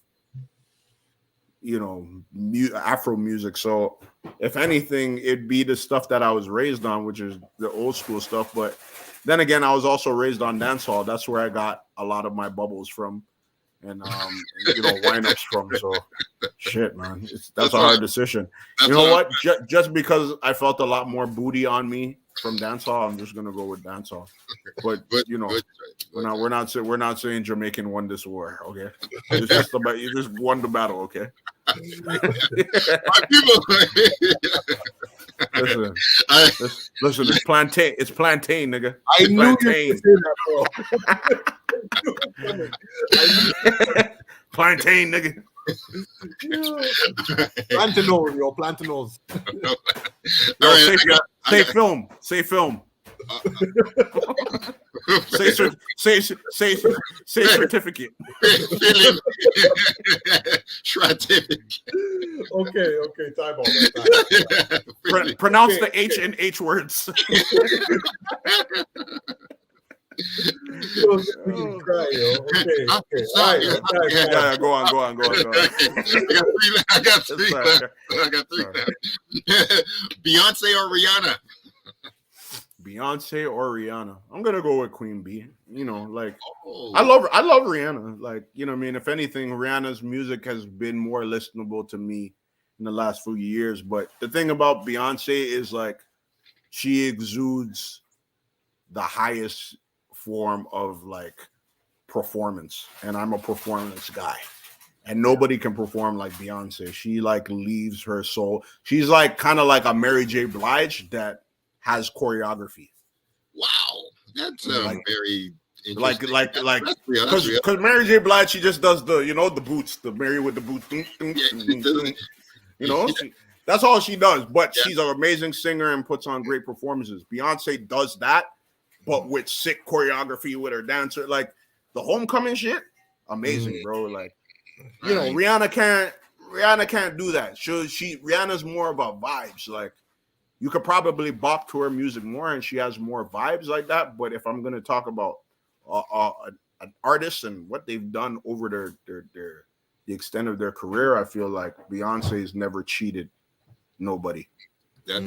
you know, Afro music. So if anything, it'd be the stuff that I was raised on, which is the old school stuff. But then again, I was also raised on dancehall. That's where I got a lot of my bubbles from, and you know, windups from. So shit, man, that's a hard decision. You know what? Just because I felt a lot more booty on me from dancehall, I'm just gonna go with dancehall. But you know, we're not saying Jamaican won this war, okay? It's just about you just won the battle, okay? Listen, it's plantain. It's plantain, nigga. I knew you would say that, bro. Plantain, nigga. Plantanos, yo, plantanos. All right, say film. Say film. Say certificate. Certificate. Okay, time on that. Pronounce the H and H words. Okay. Go on. I got three. Beyonce or Rihanna? Beyonce or Rihanna? I'm gonna go with Queen B. You know, like I love Rihanna. Like, you know what I mean? If anything, Rihanna's music has been more listenable to me in the last few years. But the thing about Beyonce is like she exudes the highest form of like performance, and I'm a performance guy, and nobody can perform like Beyonce. She like leaves her soul. She's like kind of like a Mary J. Blige that has choreography. Wow, that's like, very like because Mary J. Blige, she just does the, you know, the boots, the Mary with the boots, you know, that's all she does. But she's an amazing singer and puts on great performances. Beyonce does that, but with sick choreography with her dancer, like the Homecoming shit, amazing, bro. Like, you know, Rihanna can't do that. Rihanna's more about vibes. Like, you could probably bop to her music more, and she has more vibes like that. But if I'm gonna talk about an artist and what they've done over the extent of their career, I feel like Beyonce's never cheated nobody. That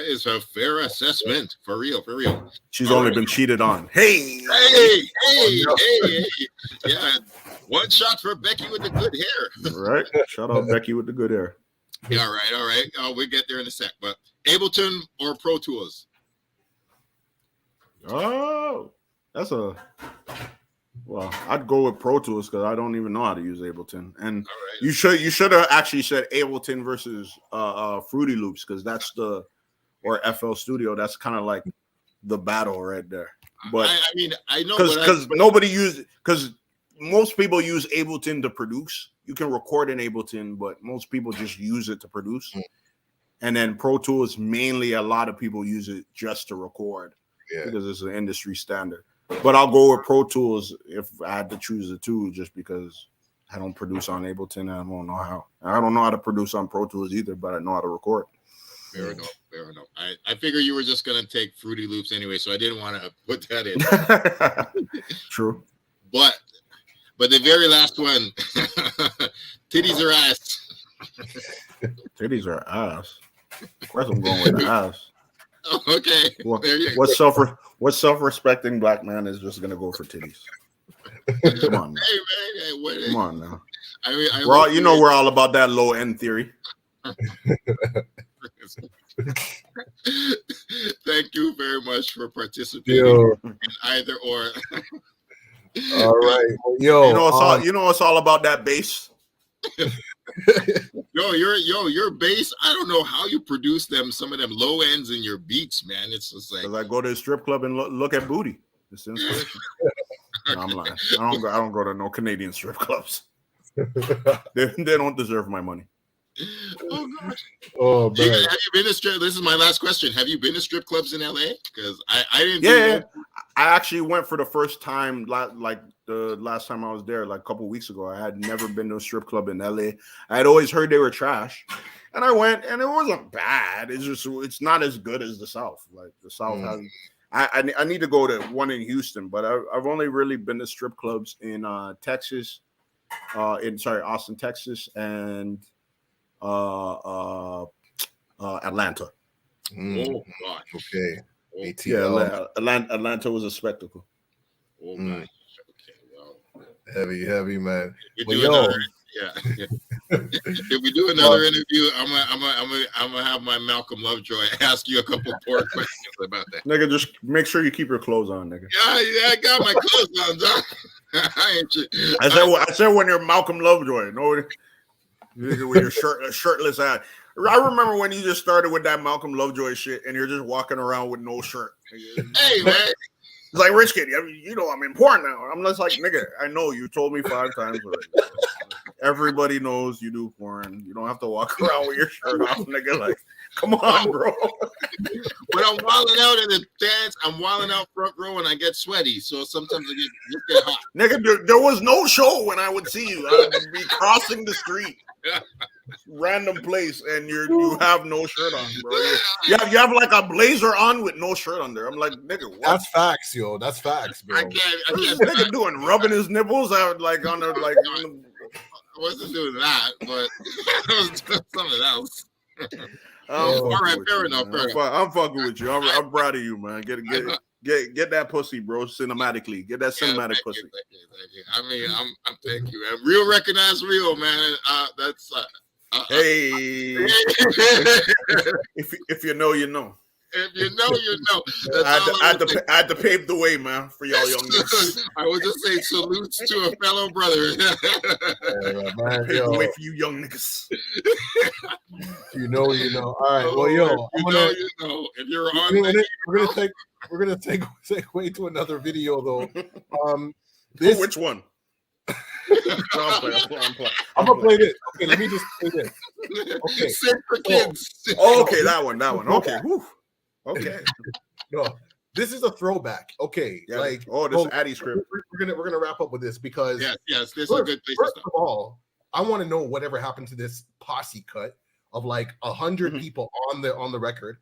is a fair assessment, for real. She's only been cheated on. Hey. Yeah, one shot for Becky with the good hair. Right. Shout out Becky with the good hair. Yeah, all right. We'll get there in a sec. But Ableton or Pro Tools? Oh, well, I'd go with Pro Tools because I don't even know how to use Ableton. And you should have actually said Ableton versus Fruity Loops, because that's or FL Studio. That's kind of like the battle right there. But I mean, I know because most people use Ableton to produce. You can record in Ableton, but most people just use it to produce. And then Pro Tools, mainly a lot of people use it just to record because it's an industry standard. But I'll go with Pro Tools if I had to choose the two, just because I don't produce on Ableton. I don't know how. I don't know how to produce on Pro Tools either, but I know how to record. Fair enough. I figure you were just going to take Fruity Loops anyway, so I didn't want to put that in. True. But the very last one, titties or ass? Titties or ass? Of course I'm going with the ass. Okay. What self-respecting black man is just gonna go for titties? Come on, man. Hey, man. Come on now. I mean, we're all about that low end theory. Thank you very much for participating in either or. All right, yo. You know it's all about that bass. Your bass. I don't know how you produce some of them low ends in your beats, man. It's just like, because I go to a strip club and look at booty. It's the inspiration. No, I'm lying. I don't go to no Canadian strip clubs. They don't deserve my money. Oh gosh. Oh man. Have you been to strip? This is my last question. Have you been to strip clubs in LA? Because I didn't. Yeah. I actually went for the first time, like the last time I was there, like a couple weeks ago. I had never been to a strip club in LA. I had always heard they were trash, and I went, and it wasn't bad. It's not as good as the South. Like the South has. I need to go to one in Houston, but I've only really been to strip clubs in Texas, Austin, Texas, and Atlanta. Oh gosh. Okay. Yeah, Atlanta was a spectacle. Oh gosh. Okay, well. Heavy man. If we do another interview, I'm gonna have my Malcolm Lovejoy ask you a couple more questions about that. Nigga, just make sure you keep your clothes on, nigga. Yeah, I got my clothes on, John. I said when you're Malcolm Lovejoy, no, with your shirtless ass. I remember when you just started with that Malcolm Lovejoy shit, and you're just walking around with no shirt. Hey man, it's like Rich Kid. You know I'm important now. I'm just like, nigga, I know you told me 5 times already. Everybody knows you do porn. You don't have to walk around with your shirt off, nigga. Like, come on, bro. When I'm wilding out in the dance, I'm wilding out front row and I get sweaty. So sometimes I get hot. Nigga, there was no show when I would see you. I would be crossing the street, random place, and you have no shirt on, bro. You have like a blazer on with no shirt under. I'm like, nigga, what? That's facts, yo. That's facts, bro. I can't. What is this nigga doing? Rubbing his nipples out like on the like. I wasn't doing that, but I was doing something else. All right, fair enough. I'm fucking with you. I'm proud of you, man. Get that pussy, bro. Cinematically, get that cinematic pussy. Thank you. I mean, I'm thank you. And real recognize real, man. That's hey. If you know, you know. If you know, you know. I had to pave the way, man, for y'all young niggas. I would just say salutes to a fellow brother. Pave the way for you young niggas. You know. All right. Well, yo, you know. If you're on, we're gonna take segue to another video though. Which one? I'm gonna play this. Okay, let me just play this. Okay. Sit for kids. Okay, that one. Okay. Whew. Okay. No, this is a throwback. Okay, yeah. Like this is Addy script. We're gonna wrap up with this because yes, this is a good place. First of all, I want to know whatever happened to this posse cut of like 100 people on the record,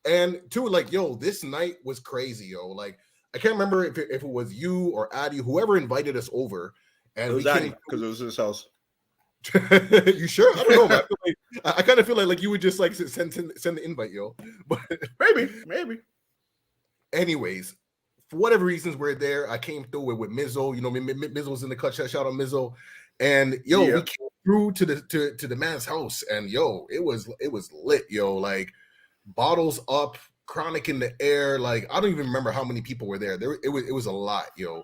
and two, like, yo, this night was crazy, yo. Like, I can't remember if it was you or Addy, whoever invited us over, and it was Addy because it was his house. You sure? I don't know. I kind of feel like you would just like send the invite, yo. But maybe. Anyways, for whatever reasons we're there. I came through with Mizzo. You know, Mizzo's in the cut. Shout out Mizzo. And yo, we came through to the man's house, and yo, it was lit, yo. Like bottles up, chronic in the air. Like I don't even remember how many people were there. It was a lot, yo.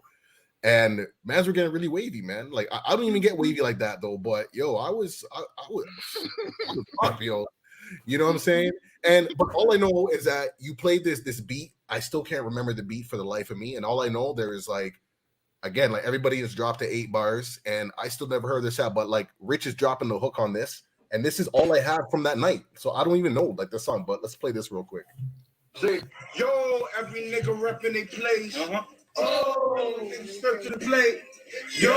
And mans were getting really wavy, man. Like I don't even get wavy like that though. But yo, I was up, yo. You know what I'm saying? But all I know is that you played this beat. I still can't remember the beat for the life of me. And all I know there is like, again, like everybody has dropped to 8 bars, and I still never heard this out. But like Rich is dropping the hook on this, and this is all I have from that night. So I don't even know like the song. But let's play this real quick. Say, yo, every nigga repping they place. Oh, nigga step to the plate. Yo,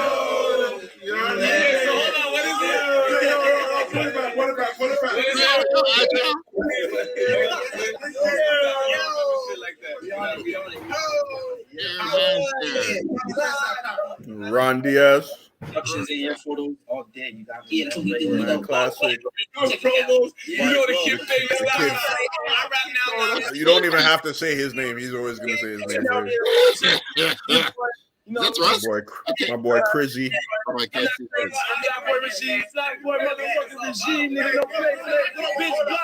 you know what I mean? So hold on, what is it? What about? Ron Diaz. Productions in your photos all day. You got classic. Promos. You know the kid thing. You don't even have to say his name. He's always gonna say his name. That's right. My boy Crizzy. Black boy regime, motherfucking regime, nigga. Don't play, bitch, blind.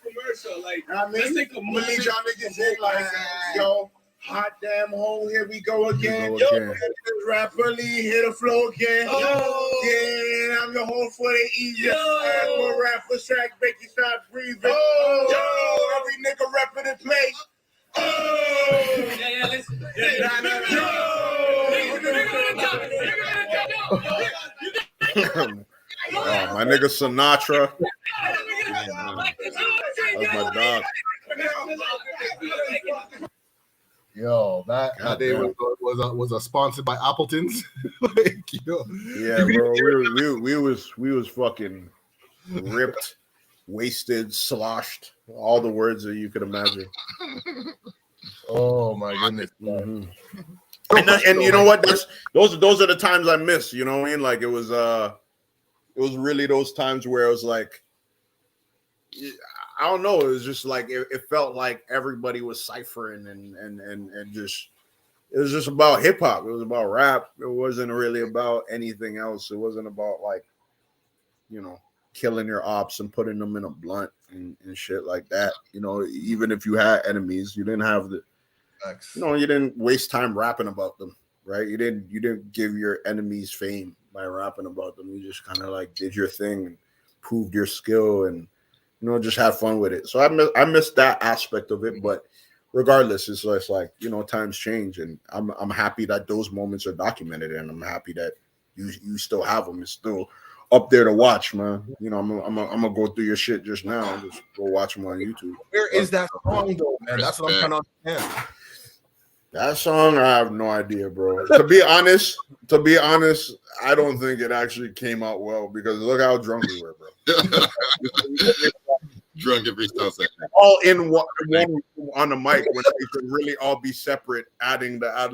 Commercial, like, let's take a movie. Y'all niggas hit like, yo, hot damn hole, here we go again. Yo, rapper Lee, hit the flow again. Oh, yeah, I'm the home for the easiest. More rapper track, make you start breathing. Oh, yo, every nigga rapping in place. My nigga Sinatra. That's my dog. Yo, that day was sponsored by Appleton's. Yeah, bro. We was fucking ripped, wasted, sloshed, all the words that you could imagine. Oh my goodness. Mm-hmm. And you know what? Those are the times I miss. You know what I mean? Like it was really those times where it was like, I don't know. It was just like it felt like everybody was ciphering and just it was just about hip hop. It was about rap. It wasn't really about anything else. It wasn't about like, killing your ops and putting them in a blunt and shit like that. Even if you had enemies, you didn't have you didn't waste time rapping about them, right? You didn't give your enemies fame by rapping about them. You just kind of like did your thing and proved your skill and just have fun with it. So I miss that aspect of it, but regardless, it's just like times change, and I'm happy that those moments are documented, and I'm happy that you still have them. It's still up there to watch, man. I'm gonna go through your shit just now. Just go watch them on YouTube. Where is that song though, man? That's what I'm trying to understand. That song, I have no idea, bro. To be honest, I don't think it actually came out well because look how drunk we were, bro. Drunk every so second. All in one on the mic when they could really all be separate, adding the ad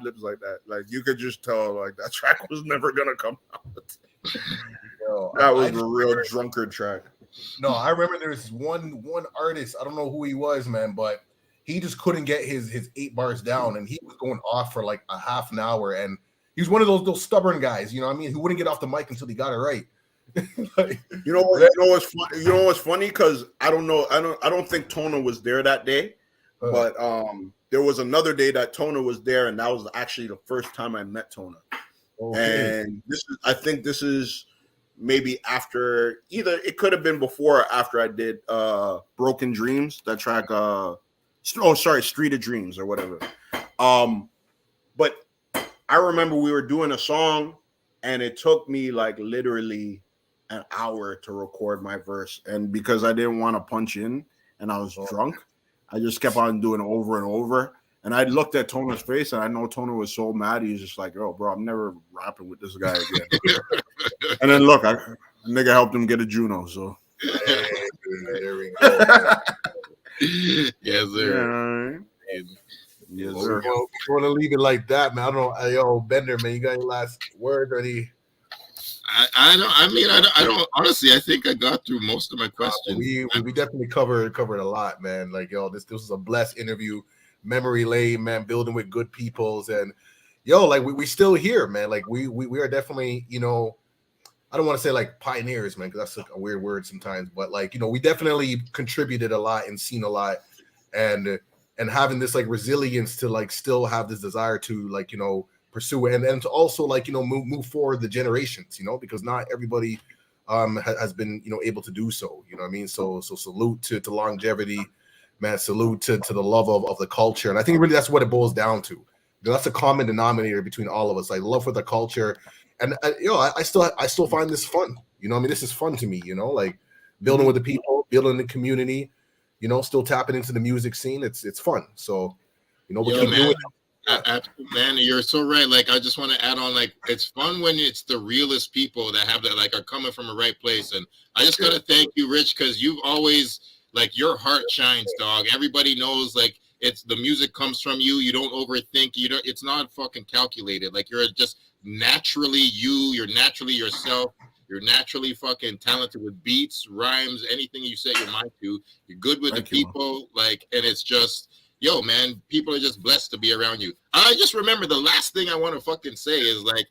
libs like that. Like you could just tell, like that track was never gonna come out. That was a real drunkard track. No, I remember there's one artist. I don't know who he was, man, but he just couldn't get his 8 bars down, and he was going off for like a half an hour. And he was one of those stubborn guys, you know what I mean? Who wouldn't get off the mic until he got it right. Like, you know what's funny? Because I don't think Tona was there that day, but there was another day that Tona was there, and that was actually the first time I met Tona. Okay. And I think this is maybe after it could have been before or after I did Broken Dreams, that track Street of Dreams or whatever. But I remember we were doing a song and it took me like literally an hour to record my verse, and because I didn't want to punch in and I was drunk, I just kept on doing it over and over. And I looked at Tona's face, and I know Tona was so mad. He's just like, "Oh, bro, I'm never rapping with this guy again." And then look, a nigga helped him get a Juno. So there we go. Yes, sir. Yes, sir. We're gonna leave it like that, man. I don't know, yo, Bender, man. You got any last word or any? I don't. Honestly, I think I got through most of my questions. We definitely covered a lot, man. Like, yo, this was a blessed interview. Memory lane, man, building with good peoples, and like we still here, man. Like we are definitely, I don't want to say like pioneers, man, because that's like a weird word sometimes, but like, we definitely contributed a lot and seen a lot, and having this like resilience to like still have this desire to like, pursue it and to also like, move forward the generations, because not everybody has been, able to do so, you know what I mean? So salute to longevity. Man, salute to the love of the culture. And I think really that's what it boils down to. That's a common denominator between all of us, like love for the culture. And I still find this fun. This is fun to me, like building with the people, building the community, still tapping into the music scene. It's fun. So, we'll keep doing it. Man, you're so right. Like, I just want to add on, like, it's fun when it's the realest people that have that, like, are coming from the right place. And I just got to thank you, Rich, because you've always, like, your heart shines, dog. Everybody knows, like, it's the music comes from you. You don't overthink. It's not fucking calculated. Like, you're just naturally you. You're naturally yourself. You're naturally fucking talented with beats, rhymes, anything you set your mind to. You're good with the people. Like, and it's just, yo, man, people are just blessed to be around you. I just remember the last thing I want to fucking say is like,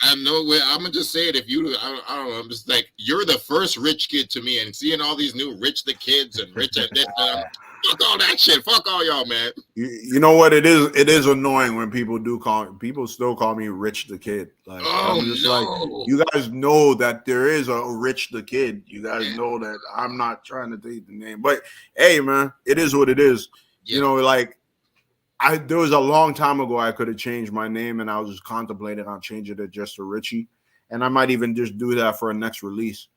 I know where I'm gonna just say it. If you, I don't know, I'm just like, you're the first rich kid to me, and seeing all these new Rich the Kids and Rich and this, fuck all that shit, fuck all y'all, man. You know what? It is annoying when people still call me Rich the Kid. Like, I'm just like, you guys know that there is a Rich the Kid. You guys know that I'm not trying to take the name, but hey, man, it is what it is. You know, like there was a long time ago I could have changed my name, and I was just contemplating on changing it just to Richie, and I might even just do that for a next release.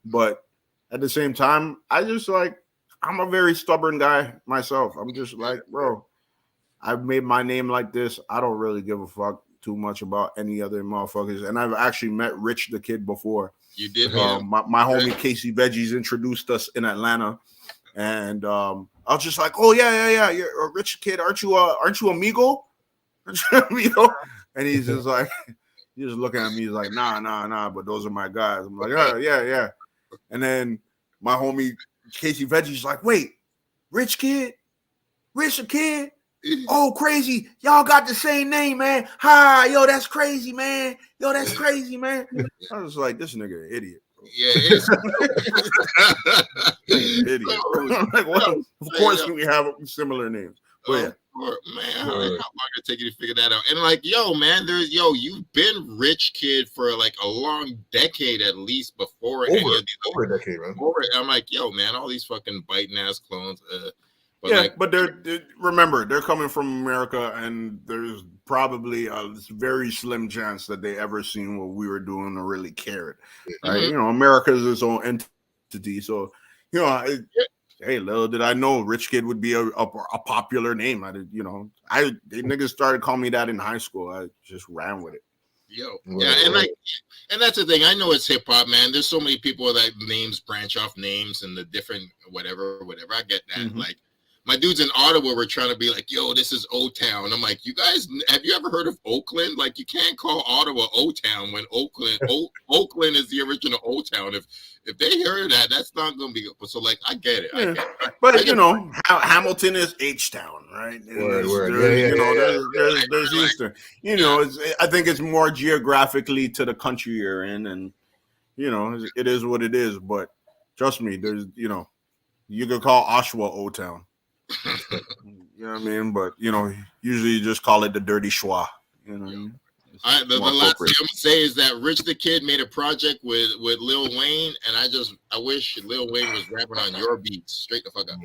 But at the same time, I just like, I'm a very stubborn guy myself. I'm just like, bro, I've made my name like this. I don't really give a fuck too much about any other motherfuckers. And I've actually met Rich the Kid before. You did. My homie Casey Veggies introduced us in Atlanta, and I was just like, "Oh yeah, you're a Rich Kid, aren't you amigo?" Amigo? And he's just like, he's just looking at me. He's like, nah, but those are my guys. I'm like, oh, yeah. And then my homie Casey Veggie's like, wait, Rich the Kid. Oh, crazy. Y'all got the same name, man. Hi, yo, that's crazy, man. I was like, this nigga an idiot. Yeah, it's idiot. Like, well, of course we have similar names. But yeah. Man, how long gonna take you to figure that out? And like, yo, man, you've been Rich Kid for like a long decade at least before over a decade, man. I'm like, yo, man, all these fucking biting ass clones. But remember, they're coming from America, and there's probably a very slim chance that they ever seen what we were doing or really cared. Right? You know, America is its own entity, so you know. Hey, little did I know Rich Kid would be a popular name. They niggas started calling me that in high school. I just ran with it. And that's the thing. I know it's hip hop, man. There's so many people that names branch off names and the different whatever. I get that. Like, my dudes in Ottawa were trying to be like, yo, this is O-Town. I'm like, you guys, have you ever heard of Oakland? Like, you can't call Ottawa O-Town when Oakland is the original O-Town. If they hear that, that's not going to be good. So, like, I get it. Yeah. But, you know, Hamilton is H-Town, right? There's Eastern. You know, I think it's more geographically to the country you're in. And, you know, it is what it is. But trust me, you could call Oshawa O-Town. You know what I mean? But, you know, usually you just call it the Dirty Schwa. You know, the last thing I'm gonna say is that Rich the Kid made a project with Lil Wayne, and I wish Lil Wayne was rapping on your beats. Straight the fuck up.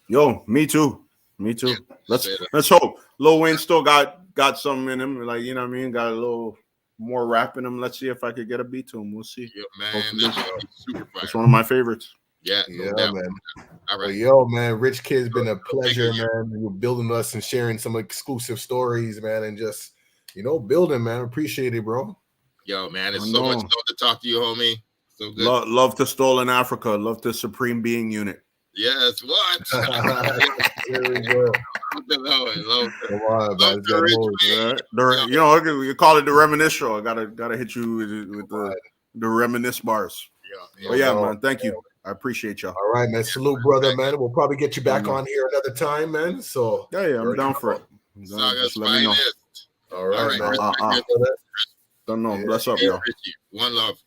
Yo, me too. Yeah, let's hope Lil Wayne still got something in him. Like, you know what I mean? Got a little more rap in him. Let's see if I could get a beat to him. We'll see. Yeah, man, that's one of my favorites. Yeah, man. All right. Yo, man, Rich Kid's been a pleasure, man. You're building us and sharing some exclusive stories, man, and just, you know, building, man. Appreciate it, bro. Yo, man, it's so much fun to talk to you, homie. So good. Love to Stolen Africa. Love the Supreme Being Unit. Yes, what? There we go. Come on, man. You know, you call it the Reminisce Show. I gotta hit you with the Reminisce bars. Yeah, man. Thank you. I appreciate y'all. All right, man. Salute, brother, man. We'll probably get you back on here another time, man. So yeah, I'm down for it. Just let me know. All right, man. Don't know. Bless up, yo. One love.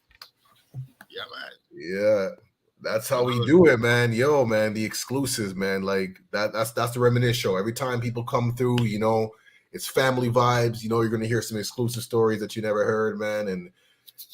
Yeah, man. Yeah, that's how we do it, man. Yo, man, the exclusives, man. Like that's the Reminisce Show. Every time people come through, you know, it's family vibes. You know, you're gonna hear some exclusive stories that you never heard, man. And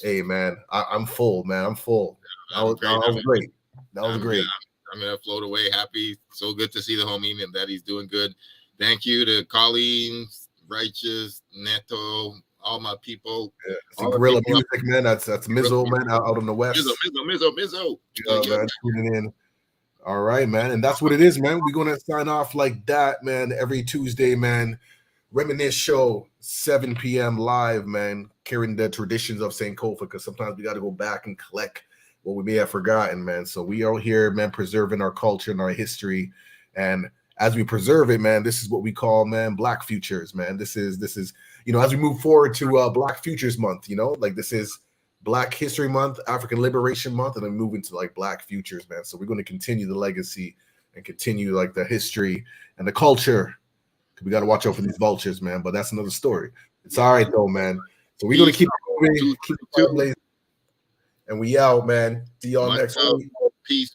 hey, man, I'm full, man. I'm full. That was great. That was great. I'm gonna float away happy. So good to see the homie and that he's doing good. Thank you to Colleen, Righteous, Neto, all my people. Yeah, some guerrilla music, man. That's Mizzo, man, out on the west. Mizzo. Yeah, man, tuning in. All right, man. And that's what it is, man. We're gonna sign off like that, man, every Tuesday, man. Reminisce Show, 7 p.m. live, man, carrying the traditions of St. Kofa, because sometimes we got to go back and collect what we may have forgotten, man. So we are here, man, preserving our culture and our history. And as we preserve it, man, this is what we call, man, Black Futures, man. This is, you know, as we move forward to Black Futures Month, you know, like this is Black History Month, African Liberation Month, and then move into like Black Futures, man. So we're going to continue the legacy and continue like the history and the culture. We got to watch out for these vultures, man. But that's another story. It's all right, though, man. So we're going to keep moving, keep it blazing. And we out, man. See y'all next week. Peace.